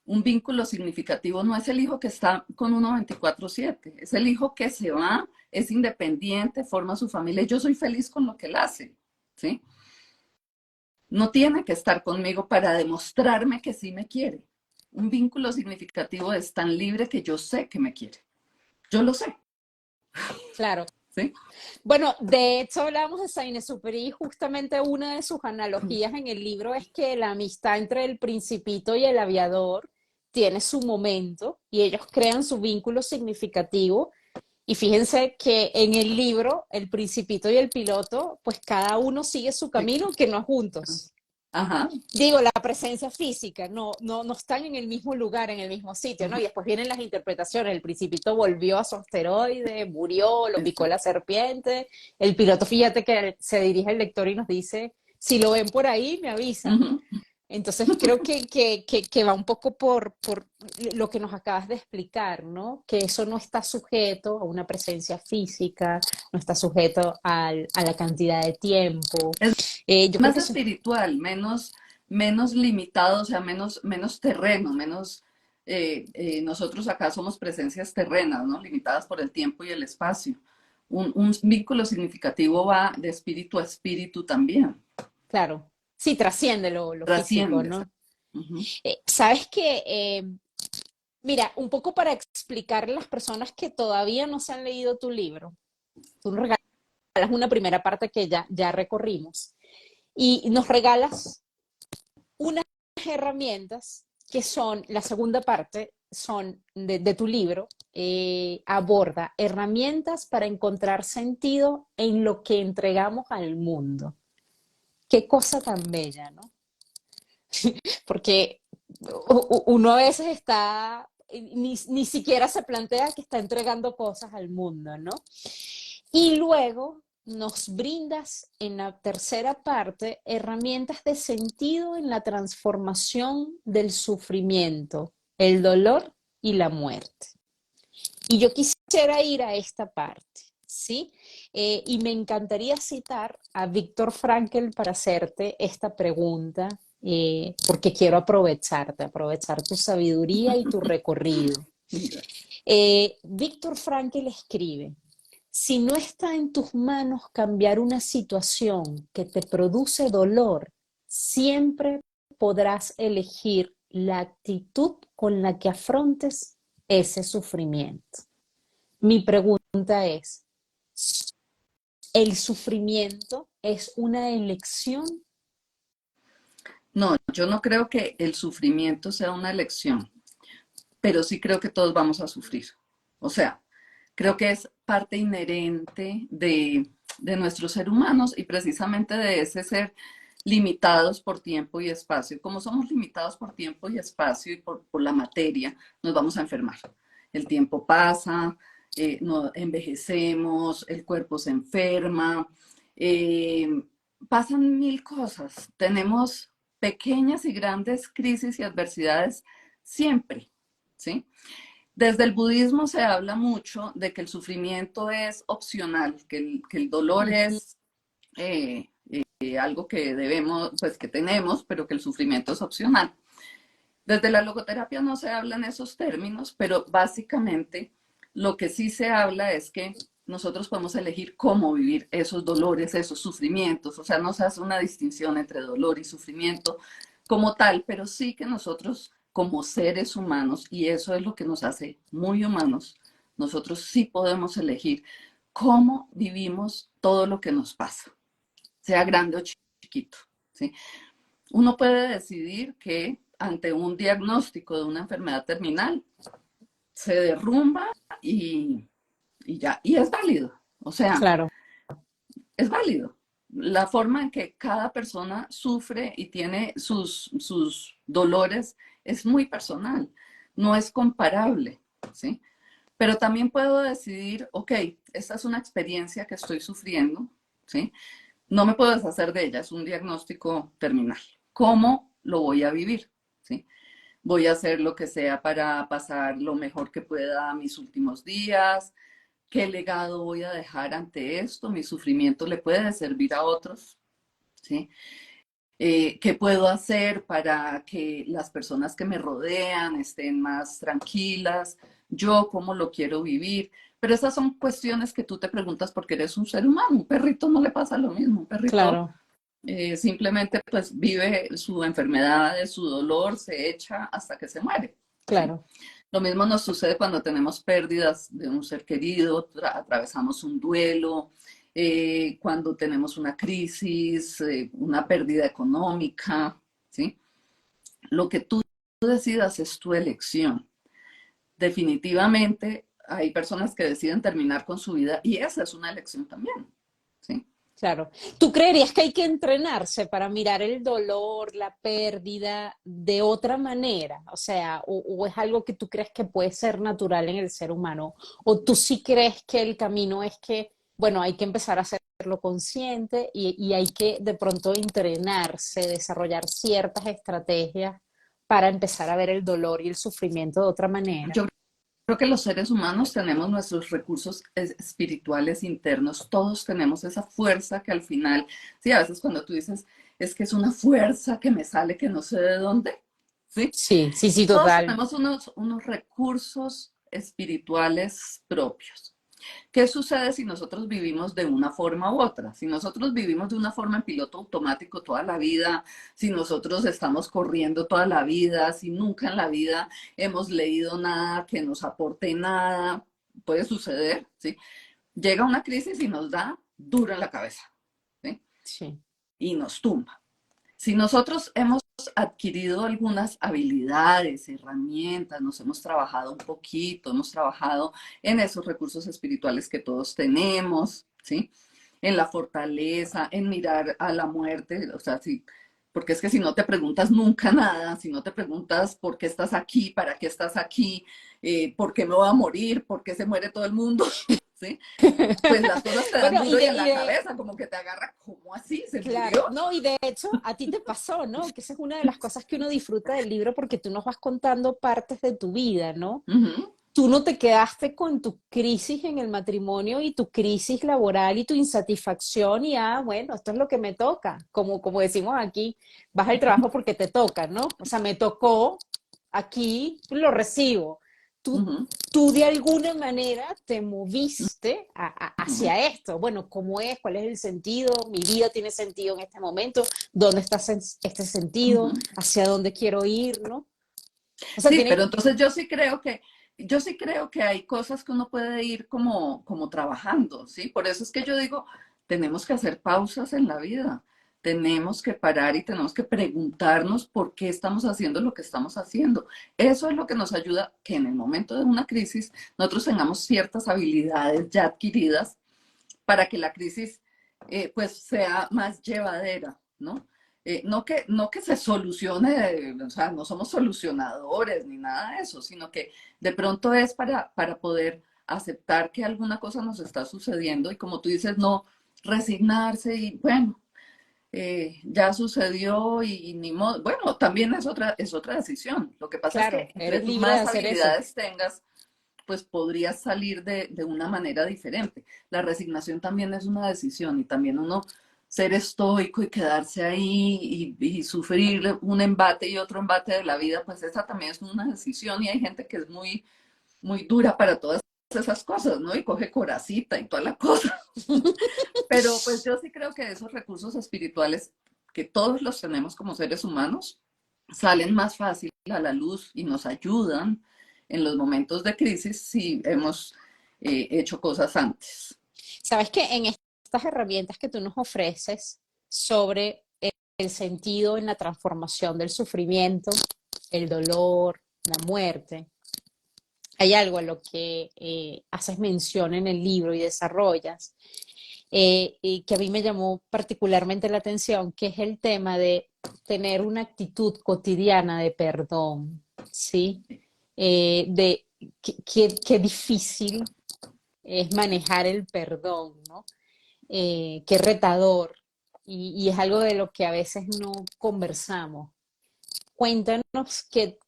Un vínculo significativo no es el hijo que está con uno 24/7, es el hijo que se va, es independiente, forma su familia. Yo soy feliz con lo que él hace, ¿sí? No tiene que estar conmigo para demostrarme que sí me quiere. Un vínculo significativo es tan libre que yo sé que me quiere. Yo lo sé, claro. ¿sí? Bueno, de hecho hablamos de Saint-Exupéry y justamente una de sus analogías en el libro es que la amistad entre el principito y el aviador tiene su momento y ellos crean su vínculo significativo. Y fíjense que en el libro, el principito y el piloto, pues cada uno sigue su camino, que no juntos. Ajá. Digo, la presencia física, no están en el mismo lugar, en el mismo sitio, ¿no? Y después vienen las interpretaciones. El principito volvió a su asteroide, murió, lo picó la serpiente. El piloto, fíjate que se dirige al lector y nos dice, si lo ven por ahí, me avisan. Uh-huh. Entonces creo que va un poco por lo que nos acabas de explicar, ¿no? Que eso no está sujeto a una presencia física, no está sujeto a la cantidad de tiempo. Es Yo creo más que eso, espiritual, menos limitado, o sea, menos terreno, nosotros acá somos presencias terrenas, ¿no? Limitadas por el tiempo y el espacio. Un vínculo significativo va de espíritu a espíritu también, claro, sí trasciende lo físico, trasciende. ¿no? Uh-huh. Sabes que, mira, un poco para explicarle a las personas que todavía no se han leído tu libro, tú nos regalas una primera parte que ya recorrimos y nos regalas unas herramientas que son, la segunda parte, son de tu libro, aborda herramientas para encontrar sentido en lo que entregamos al mundo. Qué cosa tan bella, ¿no? Porque uno a veces está, ni siquiera se plantea que está entregando cosas al mundo, ¿no? Y luego nos brindas en la tercera parte herramientas de sentido en la transformación del sufrimiento, el dolor y la muerte. Y yo quisiera ir a esta parte, ¿sí? Y me encantaría citar a Víctor Frankl para hacerte esta pregunta, porque quiero aprovechar tu sabiduría y tu recorrido. Víctor Frankl escribe, si no está en tus manos cambiar una situación que te produce dolor, siempre podrás elegir la actitud con la que afrontes ese sufrimiento. Mi pregunta es, ¿el sufrimiento es una elección? No, yo no creo que el sufrimiento sea una elección, pero sí creo que todos vamos a sufrir. O sea, creo que es parte inherente de nuestros ser humanos y precisamente de ese ser limitados por tiempo y espacio. Como somos limitados por tiempo y espacio y por la materia, nos vamos a enfermar. El tiempo pasa, no, envejecemos, el cuerpo se enferma, eh, pasan mil cosas. Tenemos pequeñas y grandes crisis y adversidades siempre, ¿sí? Desde el budismo se habla mucho de que el sufrimiento es opcional, que el dolor es algo que debemos, pues que tenemos, pero que el sufrimiento es opcional. Desde la logoterapia no se habla en esos términos, pero básicamente lo que sí se habla es que nosotros podemos elegir cómo vivir esos dolores, esos sufrimientos, o sea, no se hace una distinción entre dolor y sufrimiento como tal, pero sí que nosotros como seres humanos, y eso es lo que nos hace muy humanos, nosotros sí podemos elegir cómo vivimos todo lo que nos pasa, sea grande o chiquito, ¿sí? Uno puede decidir que ante un diagnóstico de una enfermedad terminal se derrumba y ya, y es válido, o sea, Claro, es válido. La forma en que cada persona sufre y tiene sus dolores, es muy personal, no es comparable, ¿sí? Pero también puedo decidir, ok, esta es una experiencia que estoy sufriendo, ¿sí? No me puedo deshacer de ella, es un diagnóstico terminal. ¿Cómo lo voy a vivir? ¿Sí? Voy a hacer lo que sea para pasar lo mejor que pueda mis últimos días. ¿Qué legado voy a dejar ante esto? ¿Mi sufrimiento le puede servir a otros? ¿Sí? ¿Qué puedo hacer para que las personas que me rodean estén más tranquilas? Yo, ¿cómo lo quiero vivir? Pero esas son cuestiones que tú te preguntas porque eres un ser humano. Un perrito no le pasa lo mismo. Un perrito Claro, simplemente pues vive su enfermedad, su dolor, se echa hasta que se muere. ¿Sí? claro. Lo mismo nos sucede cuando tenemos pérdidas de un ser querido, atravesamos un duelo, cuando tenemos una crisis, una pérdida económica, ¿sí? Lo que tú decidas es tu elección. Definitivamente hay personas que deciden terminar con su vida y esa es una elección también, ¿sí? Claro. ¿Tú creerías que hay que entrenarse para mirar el dolor, la pérdida de otra manera? O sea, o es algo que tú crees que puede ser natural en el ser humano? ¿O tú sí crees que el camino es que, bueno, hay que empezar a hacerlo consciente y hay que de pronto entrenarse, desarrollar ciertas estrategias para empezar a ver el dolor y el sufrimiento de otra manera? Yo creo que los seres humanos tenemos nuestros recursos espirituales internos, todos tenemos esa fuerza que al final, sí, a veces cuando tú dices, es que es una fuerza que me sale que no sé de dónde, ¿sí? Sí, sí, sí, Todos total. tenemos unos recursos espirituales propios. ¿Qué sucede si nosotros vivimos de una forma u otra? Si nosotros vivimos de una forma en piloto automático toda la vida, si nosotros estamos corriendo toda la vida, si nunca en la vida hemos leído nada que nos aporte nada, puede suceder, ¿sí? Llega una crisis y nos da duro en la cabeza, ¿sí? Sí. Y nos tumba. Si nosotros hemos adquirido algunas habilidades, herramientas, nos hemos trabajado un poquito, hemos trabajado en esos recursos espirituales que todos tenemos, ¿sí? En la fortaleza, en mirar a la muerte, o sea, sí, porque es que si no te preguntas nunca nada, si no te preguntas por qué estás aquí, para qué estás aquí, por qué me voy a morir, por qué se muere todo el mundo, ¿sí? Pues las cosas te dan Bueno, duro y en la cabeza, como que te agarra, ¿cómo así? ¿Se claro, murió? no, y de hecho a ti te pasó, ¿no? Que esa es una de las cosas que uno disfruta del libro porque tú nos vas contando partes de tu vida, ¿no? Uh -huh. Tú no te quedaste con tu crisis en el matrimonio y tu crisis laboral y tu insatisfacción y, bueno, esto es lo que me toca, como decimos aquí, vas al trabajo porque te toca, ¿no? O sea, me tocó, aquí lo recibo. Uh Tú, -huh. tú de alguna manera te moviste Uh -huh. hacia esto. Bueno, ¿cómo es? ¿Cuál es el sentido? Mi vida tiene sentido en este momento. ¿Dónde está este Uh sentido? -huh. ¿Hacia dónde quiero ir? ¿No? O sea, Sí, tiene... pero entonces yo sí creo que hay cosas que uno puede ir como trabajando, ¿sí? Por eso es que yo digo, tenemos que hacer pausas en la vida, tenemos que parar y tenemos que preguntarnos por qué estamos haciendo lo que estamos haciendo. Eso es lo que nos ayuda que en el momento de una crisis nosotros tengamos ciertas habilidades ya adquiridas para que la crisis pues sea más llevadera, ¿no? No que se solucione, o sea, no somos solucionadores ni nada de eso, sino que de pronto es para poder aceptar que alguna cosa nos está sucediendo y como tú dices, no resignarse y bueno, ya sucedió y ni modo. Bueno, también es otra decisión. Lo que pasa es que Claro, entre eres tú libre de más hacer eso. habilidades tengas, pues podrías salir de una manera diferente. La resignación también es una decisión y también uno ser estoico y quedarse ahí y sufrir un embate y otro embate de la vida, pues esa también es una decisión y hay gente que es muy dura para todas esas cosas, ¿no? Y coge coracita y toda la cosa. Pero pues yo sí creo que esos recursos espirituales que todos los tenemos como seres humanos salen más fácil a la luz y nos ayudan en los momentos de crisis si hemos hecho cosas antes. Sabes que en estas herramientas que tú nos ofreces sobre el sentido en la transformación del sufrimiento, el dolor, la muerte, hay algo a lo que haces mención en el libro y desarrollas, y que a mí me llamó particularmente la atención, que es el tema de tener una actitud cotidiana de perdón, ¿sí? De qué difícil es manejar el perdón, ¿no? Qué retador. Y es algo de lo que a veces no conversamos. Cuéntanos qué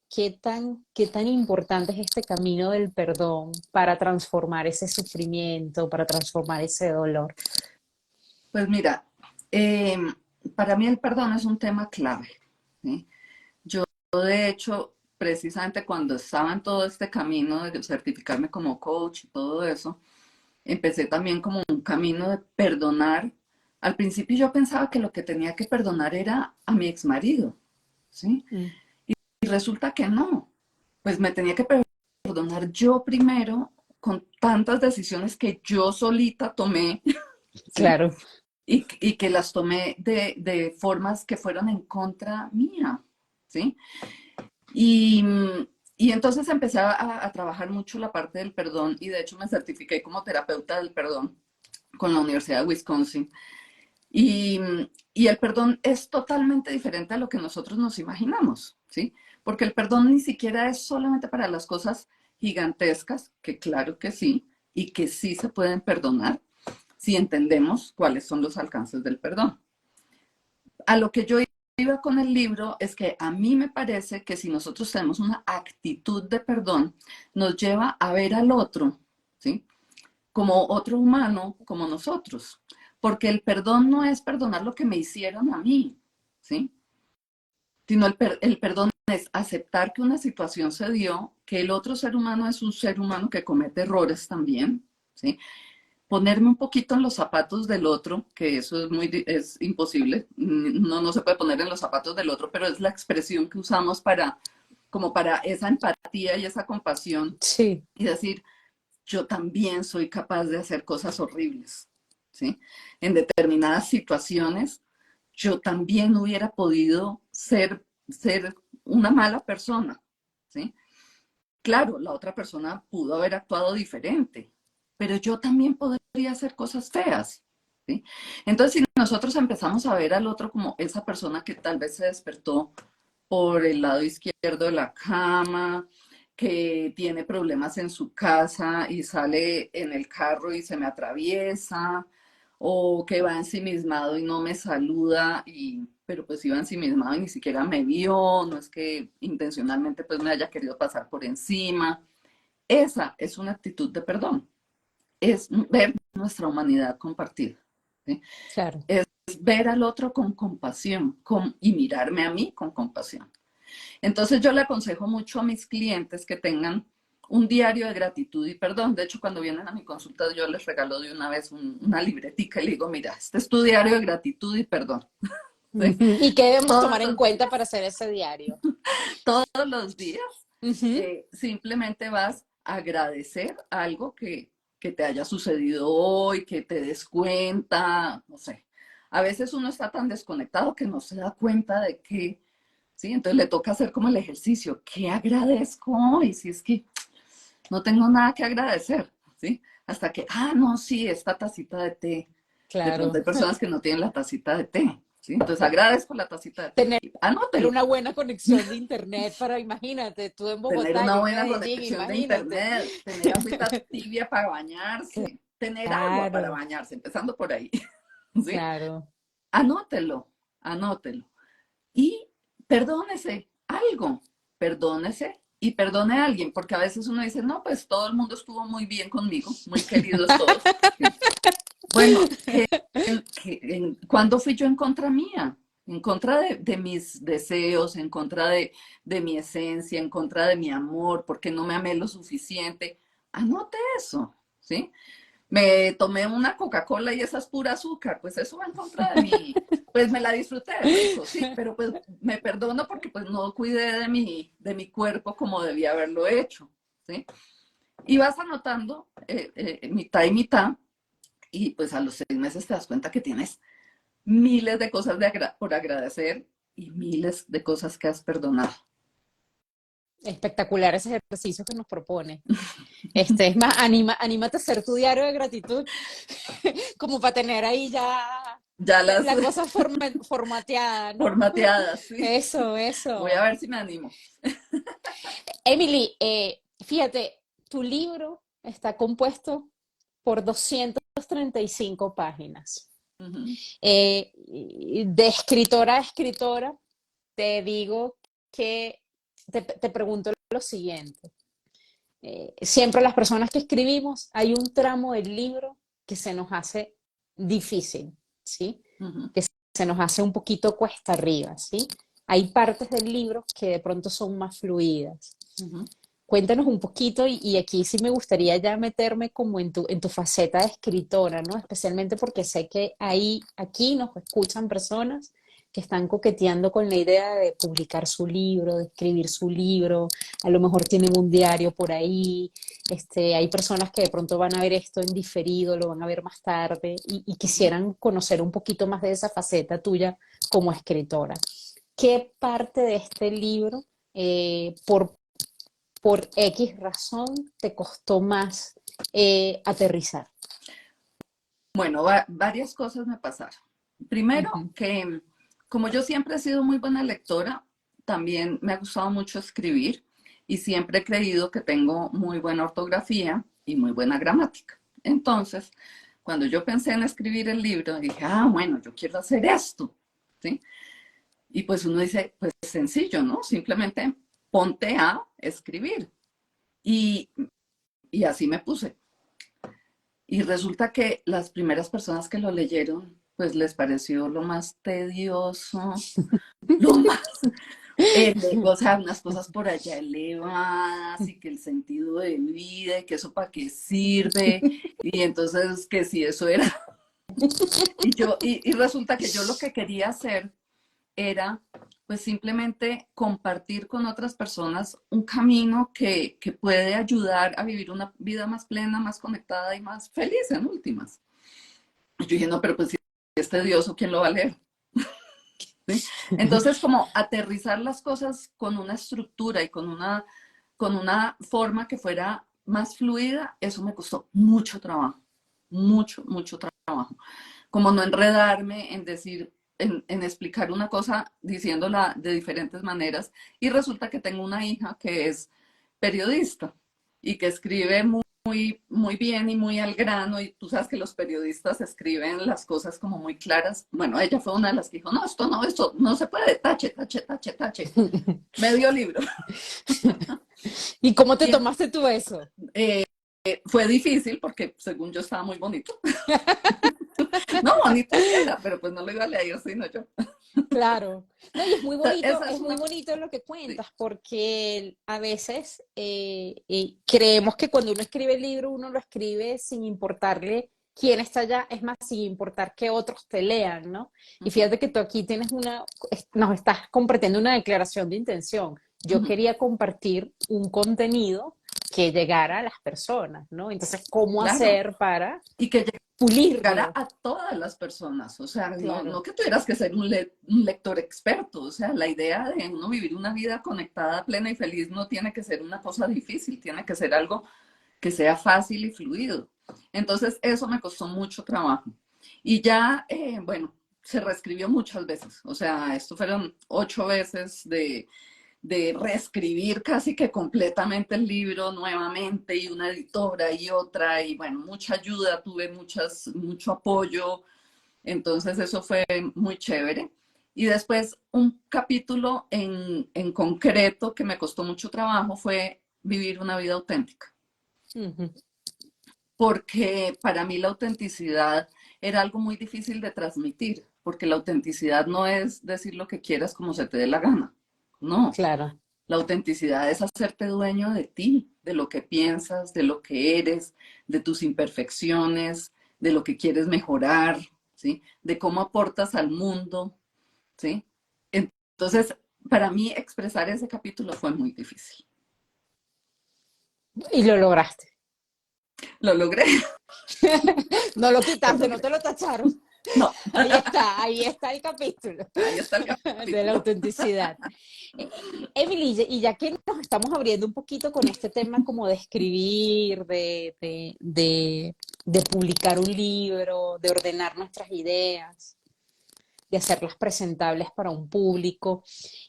tan importante es este camino del perdón para transformar ese sufrimiento, para transformar ese dolor. Pues mira, eh, para mí el perdón es un tema clave, ¿sí? Yo, de hecho, precisamente cuando estaba en todo este camino de certificarme como coach y todo eso, empecé también como un camino de perdonar. Al principio yo pensaba que lo que tenía que perdonar era a mi exmarido, ¿sí? Mm, Y resulta que no. Pues me tenía que perdonar yo primero con tantas decisiones que yo solita tomé, ¿sí? claro, Y que las tomé de formas que fueron en contra mía, ¿sí? Y, y entonces empecé a trabajar mucho la parte del perdón y de hecho me certifiqué como terapeuta del perdón con la Universidad de Wisconsin. Y, y el perdón es totalmente diferente a lo que nosotros nos imaginamos, ¿sí? Porque el perdón ni siquiera es solamente para las cosas gigantescas, que claro que sí, y que sí se pueden perdonar si entendemos cuáles son los alcances del perdón. A lo que yo iba con el libro es que a mí me parece que si nosotros tenemos una actitud de perdón, nos lleva a ver al otro, ¿sí? Como otro humano, como nosotros. Porque el perdón no es perdonar lo que me hicieron a mí, ¿sí? Sino el perdón es aceptar que una situación se dio, que el otro ser humano es un ser humano que comete errores también, ¿sí? Ponerme un poquito en los zapatos del otro, que eso es imposible, no se puede poner en los zapatos del otro, pero es la expresión que usamos como para esa empatía y esa compasión sí, y decir, yo también soy capaz de hacer cosas horribles, ¿sí? En determinadas situaciones, yo también hubiera podido ser una mala persona, ¿sí? Claro, la otra persona pudo haber actuado diferente, pero yo también podría hacer cosas feas, ¿sí? Entonces, si nosotros empezamos a ver al otro como esa persona que tal vez se despertó por el lado izquierdo de la cama, que tiene problemas en su casa y sale en el carro y se me atraviesa, o que va ensimismado y no me saluda, pero pues iba ensimismado y ni siquiera me vio, no es que intencionalmente pues me haya querido pasar por encima. Esa es una actitud de perdón, es ver nuestra humanidad compartida, ¿sí? claro. Es ver al otro con compasión y mirarme a mí con compasión. Entonces yo le aconsejo mucho a mis clientes que tengan un diario de gratitud y perdón. De hecho, cuando vienen a mi consulta, yo les regalo de una vez una libretica y le digo, mira, este es tu diario de gratitud y perdón. ¿Sí? Ujú. ¿Y qué debemos Todos tomar en los cuenta días, para hacer ese diario? todos los días, Ujú. simplemente vas a agradecer algo que te haya sucedido hoy, que te des cuenta, no sé. A veces uno está tan desconectado que no se da cuenta de que, ¿sí? Entonces le toca hacer como el ejercicio. ¿Qué agradezco hoy? Si es que no tengo nada que agradecer, ¿sí? Hasta que, no, sí, esta tacita de té. De pronto Claro. hay personas que no tienen la tacita de té, ¿sí? Entonces agradezco la tacita de té. Tener Anótelo. una buena conexión de internet para, imagínate, tú en Tener Bogotá, una yo en buena Medellín, conexión de imagínate. internet, tener agüita tibia para bañarse, tener agua para Claro, bañarse, empezando por ahí, ¿sí? claro. Anótelo, anótelo. Y perdónese algo, perdónese y perdone a alguien, porque a veces uno dice, no, pues todo el mundo estuvo muy bien conmigo, muy queridos todos. Bueno, ¿cuándo fui yo en contra mía? En contra de mis deseos, en contra de mi esencia, en contra de mi amor, porque no me amé lo suficiente. Anote eso, ¿sí? Me tomé una Coca-Cola y esa es pura azúcar, pues eso va en contra de mí. Pues me la disfruté rico, sí, pero pues me perdono porque pues no cuidé de mi cuerpo como debía haberlo hecho, ¿sí? Y vas anotando mitad y mitad y pues a los 6 meses te das cuenta que tienes miles de cosas por agradecer y miles de cosas que has perdonado. Espectacular ese ejercicio que nos propone. Es más, anímate a hacer tu diario de gratitud, como para tener ahí ya Ya las la cosa formateada, ¿no? formateadas, sí. Eso, Voy a eso. ver si me animo. Emily, fíjate, tu libro está compuesto por 235 páginas. Ujú, De escritora a escritora, te digo que te pregunto lo siguiente. Siempre las personas que escribimos, hay un tramo del libro que se nos hace difícil, ¿sí? ujú, Que se nos hace un poquito cuesta arriba, ¿sí? Hay partes del libro que de pronto son más fluidas. ujú. Cuéntanos un poquito y aquí sí me gustaría ya meterme como en tu faceta de escritora, ¿no? Especialmente porque sé que ahí, aquí nos escuchan personas que están coqueteando con la idea de publicar su libro, de escribir su libro, a lo mejor tienen un diario por ahí, hay personas que de pronto van a ver esto en diferido, lo van a ver más tarde y Ujú. quisieran conocer un poquito más de esa faceta tuya como escritora. ¿Qué parte de este libro, por X razón, te costó más aterrizar? Bueno, varias cosas me pasaron. Primero, Ujú. que como yo siempre he sido muy buena lectora, también me ha gustado mucho escribir y siempre he creído que tengo muy buena ortografía y muy buena gramática. Entonces, cuando yo pensé en escribir el libro, dije, bueno, yo quiero hacer esto, ¿sí? Y pues uno dice, pues sencillo, ¿no? Simplemente ponte a escribir. Y, y así me puse. Y resulta que las primeras personas que lo leyeron, pues les pareció lo más tedioso, lo más, o sea, unas cosas por allá elevadas y que el sentido de vida y que eso para qué sirve. Y entonces que si eso era, y resulta que yo lo que quería hacer era pues simplemente compartir con otras personas un camino que puede ayudar a vivir una vida más plena, más conectada y más feliz en últimas. Y yo dije, no, pero pues si es tedioso, ¿quién lo va a leer? ¿Sí? Entonces, como aterrizar las cosas con una estructura y con una forma que fuera más fluida, eso me costó mucho trabajo, mucho, mucho trabajo. Como no enredarme en decir, en explicar una cosa diciéndola de diferentes maneras. Y resulta que tengo una hija que es periodista y que escribe muy bien y muy al grano. Y tú sabes que los periodistas escriben las cosas como muy claras. Bueno, ella fue una de las que dijo, no, esto no se puede, tache, tache, tache, tache. Medio libro. ¿Y cómo te Y tomaste tú eso? eh, fue difícil porque según yo estaba muy bonito. No, bonito sí era, pero pues no lo iba a leer sino yo. Claro. No, y Esa es es muy una... bonito lo que Sí. cuentas, porque a veces creemos que cuando uno escribe el libro, uno lo escribe sin importarle quién está allá, es más, sin importar que otros te lean, ¿no? Y Uh-huh, fíjate que tú aquí tienes nos estás compartiendo una declaración de intención. Yo uh-huh. quería compartir un contenido que llegara a las personas, ¿no? Entonces, ¿cómo Claro. hacer para Y que llegara pulirlo? a todas las personas. O sea, no Claro. que tuvieras que ser un lector experto. O sea, la idea de uno vivir una vida conectada, plena y feliz no tiene que ser una cosa difícil, tiene que ser algo que sea fácil y fluido. Entonces, eso me costó mucho trabajo. Y ya, bueno, se reescribió muchas veces. O sea, esto fueron 8 veces de reescribir casi que completamente el libro nuevamente y una editora y otra y bueno, mucha ayuda, tuve mucho apoyo, entonces eso fue muy chévere. Y después un capítulo en concreto que me costó mucho trabajo fue vivir una vida auténtica, Ujú. porque para mí la autenticidad era algo muy difícil de transmitir, porque la autenticidad no es decir lo que quieras como se te dé la gana, no. Claro. La autenticidad es hacerte dueño de ti, de lo que piensas, de lo que eres, de tus imperfecciones, de lo que quieres mejorar, ¿sí? De cómo aportas al mundo, ¿sí? Entonces, para mí expresar ese capítulo fue muy difícil. Y lo lograste. Lo logré, No lo lo quitaste, no logré. te lo tacharon. No, Ahí está el capítulo ahí está el de la capítulo. autenticidad. Emily, y ya que nos estamos abriendo un poquito con este tema como de escribir, de publicar un libro, de ordenar nuestras ideas, de hacerlas presentables para un público,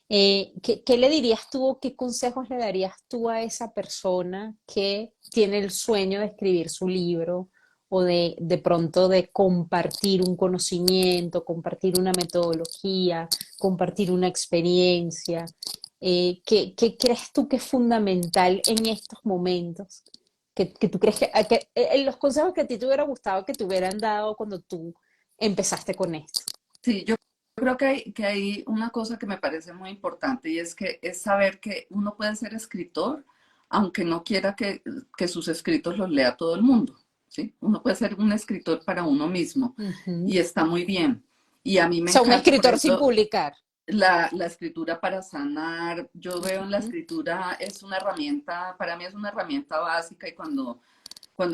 ¿qué le dirías tú o qué consejos le darías tú a esa persona que tiene el sueño de escribir su libro o de pronto de compartir un conocimiento, compartir una metodología, compartir una experiencia? ¿Qué crees tú que es fundamental en estos momentos? Que tú crees los consejos que a ti te hubiera gustado que te hubieran dado cuando tú empezaste con esto? Sí, yo creo que hay una cosa que me parece muy importante y es que es saber que uno puede ser escritor aunque no quiera que sus escritos los lea todo el mundo, ¿sí? Uno puede ser un escritor para uno mismo Ujú. y está muy bien. Y a mí O me sea, un encanta, por escritor sin ejemplo, publicar. la escritura para sanar. Yo veo en la Ujú. escritura es una herramienta, para mí es una herramienta básica y cuando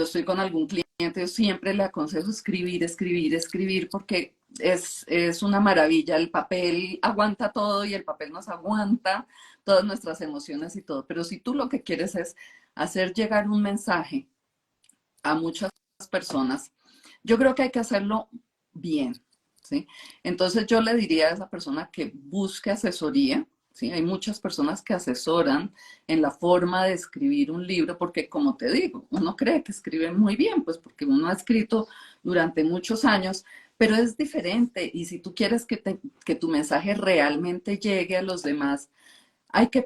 estoy con algún cliente, yo siempre le aconsejo escribir, escribir, escribir, porque es una maravilla. El papel aguanta todo y el papel nos aguanta todas nuestras emociones y todo. Pero si tú lo que quieres es hacer llegar un mensaje a muchas personas, yo creo que hay que hacerlo bien, ¿sí? Entonces yo le diría a esa persona que busque asesoría, ¿sí? Hay muchas personas que asesoran en la forma de escribir un libro, porque como te digo, uno cree que escribe muy bien, pues porque uno ha escrito durante muchos años, pero es diferente y si tú quieres que tu mensaje realmente llegue a los demás, hay que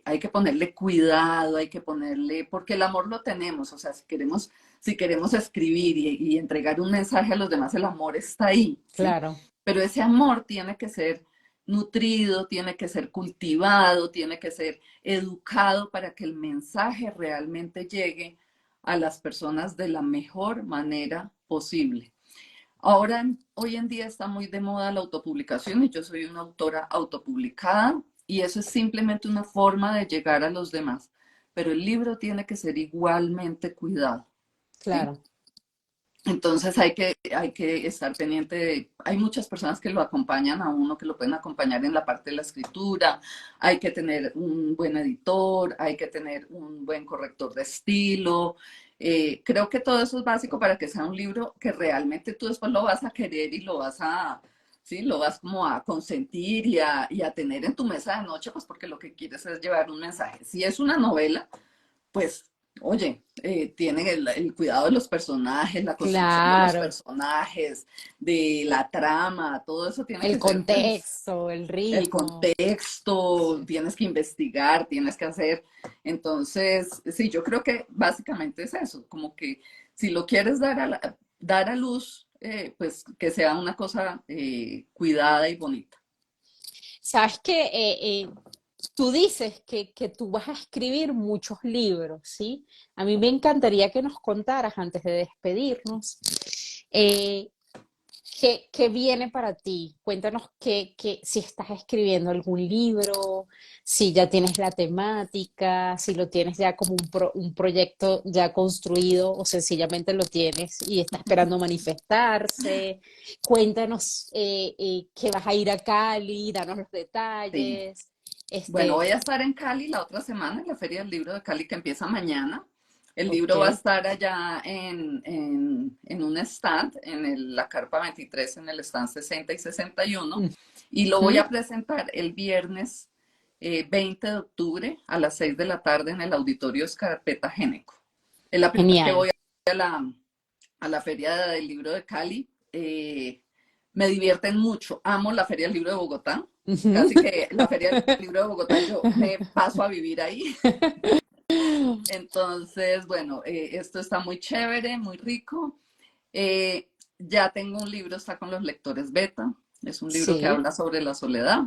hay que ponerle cuidado, hay que ponerle, porque el amor lo tenemos, o sea, si queremos escribir y entregar un mensaje a los demás, el amor está ahí, ¿sí? Claro, Pero ese amor tiene que ser nutrido, tiene que ser cultivado, tiene que ser educado para que el mensaje realmente llegue a las personas de la mejor manera posible. Ahora, hoy en día está muy de moda la autopublicación y yo soy una autora autopublicada y eso es simplemente una forma de llegar a los demás. Pero el libro tiene que ser igualmente cuidado, ¿sí? claro. Entonces hay que estar pendiente hay muchas personas que lo acompañan a uno, que lo pueden acompañar en la parte de la escritura, hay que tener un buen editor, hay que tener un buen corrector de estilo. Creo que todo eso es básico para que sea un libro que realmente tú después lo vas a querer y sí, lo vas como a consentir y a tener en tu mesa de noche, pues porque lo que quieres es llevar un mensaje. Si es una novela, pues, oye, tienen el cuidado de los personajes, la construcción de los Claro, personajes, de la trama, todo eso tiene el que ser, pues, contexto, el el ritmo. contexto, Sí. tienes que investigar, tienes que hacer. Entonces, sí, yo creo que básicamente es eso, como que si lo quieres dar a luz, pues que sea una cosa cuidada y bonita. Sabes que tú dices que tú vas a escribir muchos libros, ¿sí? A mí me encantaría que nos contaras antes de despedirnos. eh, ¿Qué viene para ti? Cuéntanos si estás escribiendo algún libro, si ya tienes la temática, si lo tienes ya como un proyecto ya construido o sencillamente lo tienes y está esperando manifestarse. Cuéntanos que vas a ir a Cali, danos los Sí. detalles. Bueno, Este, voy a estar en Cali la otra semana, en la Feria del Libro de Cali que empieza mañana. El ok. libro va a estar allá en un stand, la Carpa 23, en el stand 60 y 61, y lo voy Ujú. a presentar el viernes 20 de octubre a las 6 de la tarde en el Auditorio Escarpeta Géneco. Es la primera vez que Genial. voy a la Feria del Libro de Cali. Me divierten mucho. Amo la Feria del Libro de Bogotá. Ujú. Casi que la Feria del Libro de Bogotá yo me paso a vivir ahí. Entonces, bueno, esto está muy chévere, muy rico. Ya tengo un libro, está con los lectores beta. Es un libro que Sí. habla sobre la soledad.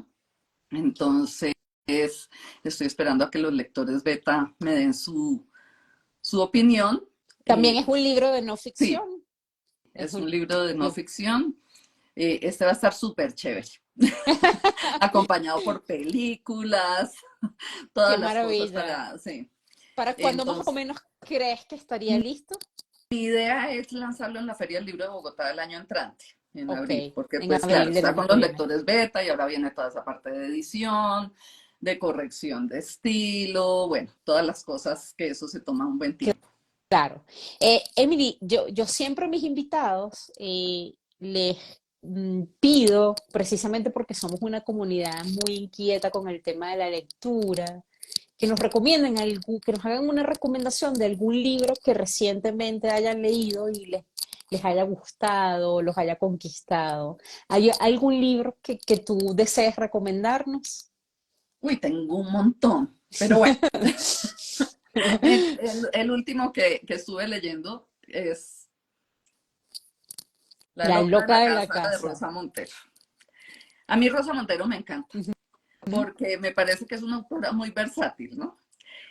Entonces, estoy esperando a que los lectores beta me den su opinión. También es un libro de no Sí, ficción. Es es un... un libro de no eh, ficción. Este va a estar súper chévere, acompañado por películas, Qué todas las cosas maravilla. para, sí. ¿Para cuándo más o Entonces, menos crees que estaría listo? mi idea es lanzarlo en la Feria del Libro de Bogotá del año entrante, en Ok, abril, porque en pues claro, abril del está año con que los viene. lectores beta y ahora viene toda esa parte de edición, de corrección de estilo, bueno, todas las cosas que eso se toma un buen tiempo. Claro. Emily, yo siempre a mis invitados les pido, precisamente porque somos una comunidad muy inquieta con el tema de la lectura, que nos recomienden algún, que nos hagan una recomendación de algún libro que recientemente hayan leído y les haya gustado, los haya conquistado. ¿Hay algún libro que tú desees recomendarnos? Uy, tengo un montón, pero bueno, el último que estuve leyendo es La La loca de loca la de la casa de casa. Rosa Montero. A mí Rosa Montero me encanta, Ujú. porque me parece que es una autora muy versátil, ¿no?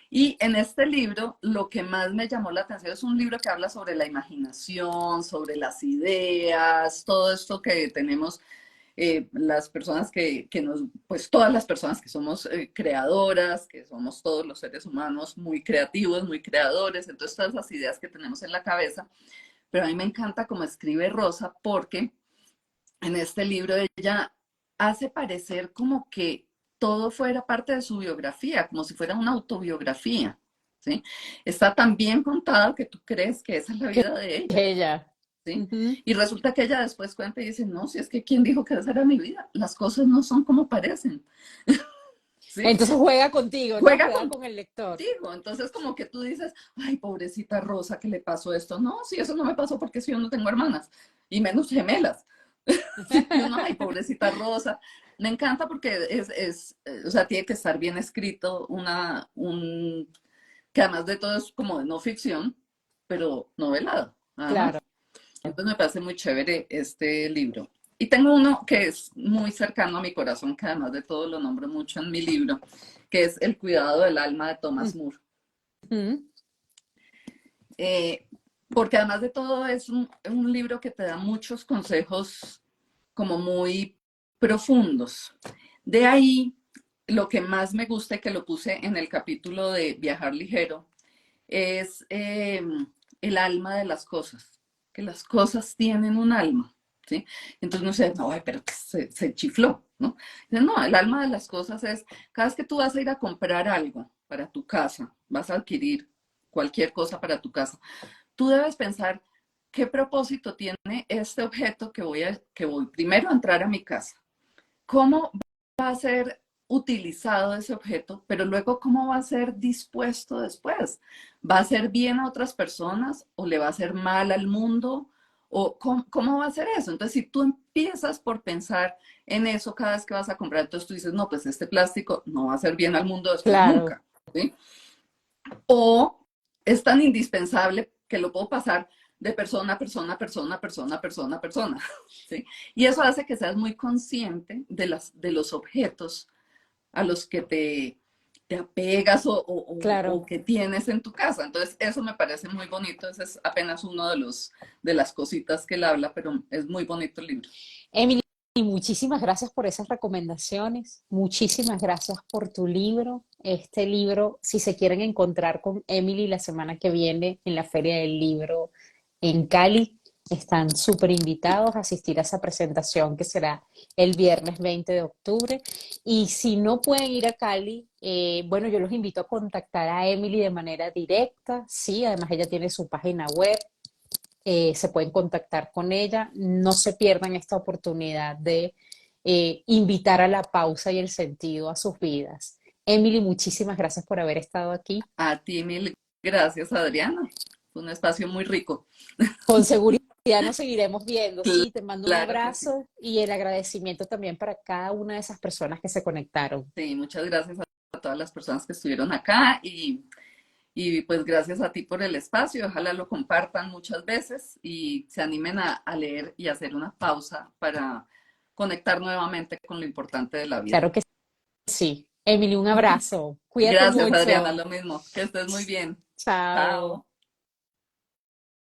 Y en este libro, lo que más me llamó la atención es un libro que habla sobre la imaginación, sobre las ideas, todo esto que tenemos las personas pues todas las personas que somos creadoras, que somos todos los seres humanos muy creativos, muy creadores, entonces todas las ideas que tenemos en la cabeza. Pero a mí me encanta cómo escribe Rosa porque en este libro ella hace parecer como que todo fuera parte de su biografía, como si fuera una autobiografía, ¿sí? Está tan bien contada que tú crees que esa es la vida de ella, Ella. ¿sí? Ujú. Y resulta que ella después cuenta y dice, no, si es que ¿quién dijo que esa era mi vida? Las cosas no son como parecen, ¿sí? Entonces juega contigo, ¿no? Juega Juega contigo, con el lector. entonces como que tú dices, ay, pobrecita Rosa, ¿qué le pasó esto? No, si eso no me pasó porque si yo no tengo hermanas, y menos gemelas. Sí, y uno, ay, pobrecita Rosa. Me encanta porque o sea, tiene que estar bien escrito, que además de todo es como de no ficción, pero novelado, Claro. además. Entonces me parece muy chévere este libro. Y tengo uno que es muy cercano a mi corazón, que además de todo lo nombro mucho en mi libro, que es El cuidado del alma de Thomas Moore. Ujú. Eh, Porque además de todo es un libro que te da muchos consejos como muy profundos. De ahí, lo que más me gusta y que lo puse en el capítulo de Viajar Ligero es el alma de las cosas, que las cosas tienen un alma, ¿sí? Entonces no sé, no, ay, pero que se chifló, ¿no? No, el alma de las cosas es, cada vez que tú vas a ir a comprar algo para tu casa, vas a adquirir cualquier cosa para tu casa, tú debes pensar qué propósito tiene este objeto que voy primero a entrar a mi casa. ¿Cómo va a ser utilizado ese objeto, pero luego cómo va a ser dispuesto después? ¿Va a ser bien a otras personas o le va a hacer mal al mundo? ¿O cómo va a ser eso? Entonces, si tú empiezas por pensar en eso cada vez que vas a comprar, entonces tú dices, no, pues este plástico no va a hacer bien al mundo después Claro, nunca, ¿sí? O es tan indispensable que lo puedo pasar de persona a persona, persona, persona, persona, persona, ¿sí? Y eso hace que seas muy consciente de los objetos a los que te apegas o claro. que tienes en tu casa. Entonces, eso me parece muy bonito. Ese es apenas uno de las cositas que él habla, pero es muy bonito el libro. Emily, muchísimas gracias por esas recomendaciones. Muchísimas gracias por tu libro. Este libro, si se quieren encontrar con Emily la semana que viene en la Feria del Libro en Cali, están súper invitados a asistir a esa presentación que será el viernes 20 de octubre. Y si no pueden ir a Cali, bueno, yo los invito a contactar a Emily de manera directa. Sí, además ella tiene su página web, se pueden contactar con ella. No se pierdan esta oportunidad de invitar a la pausa y el sentido a sus vidas. Emily, muchísimas gracias por haber estado aquí. A ti mil gracias, Adriana. Fue un espacio muy rico. Con seguridad nos seguiremos viendo. Sí, te mando un Claro que sí. abrazo y el agradecimiento también para cada una de esas personas que se conectaron. Sí, muchas gracias a todas las personas que estuvieron acá y pues gracias a ti por el espacio. Ojalá lo compartan muchas veces y se animen a leer y hacer una pausa para conectar nuevamente con lo importante de la vida. Claro que sí. Emily, un abrazo. Cuídate Gracias, Adriana, mucho. lo mismo. Que estés muy bien. Chao. Chao.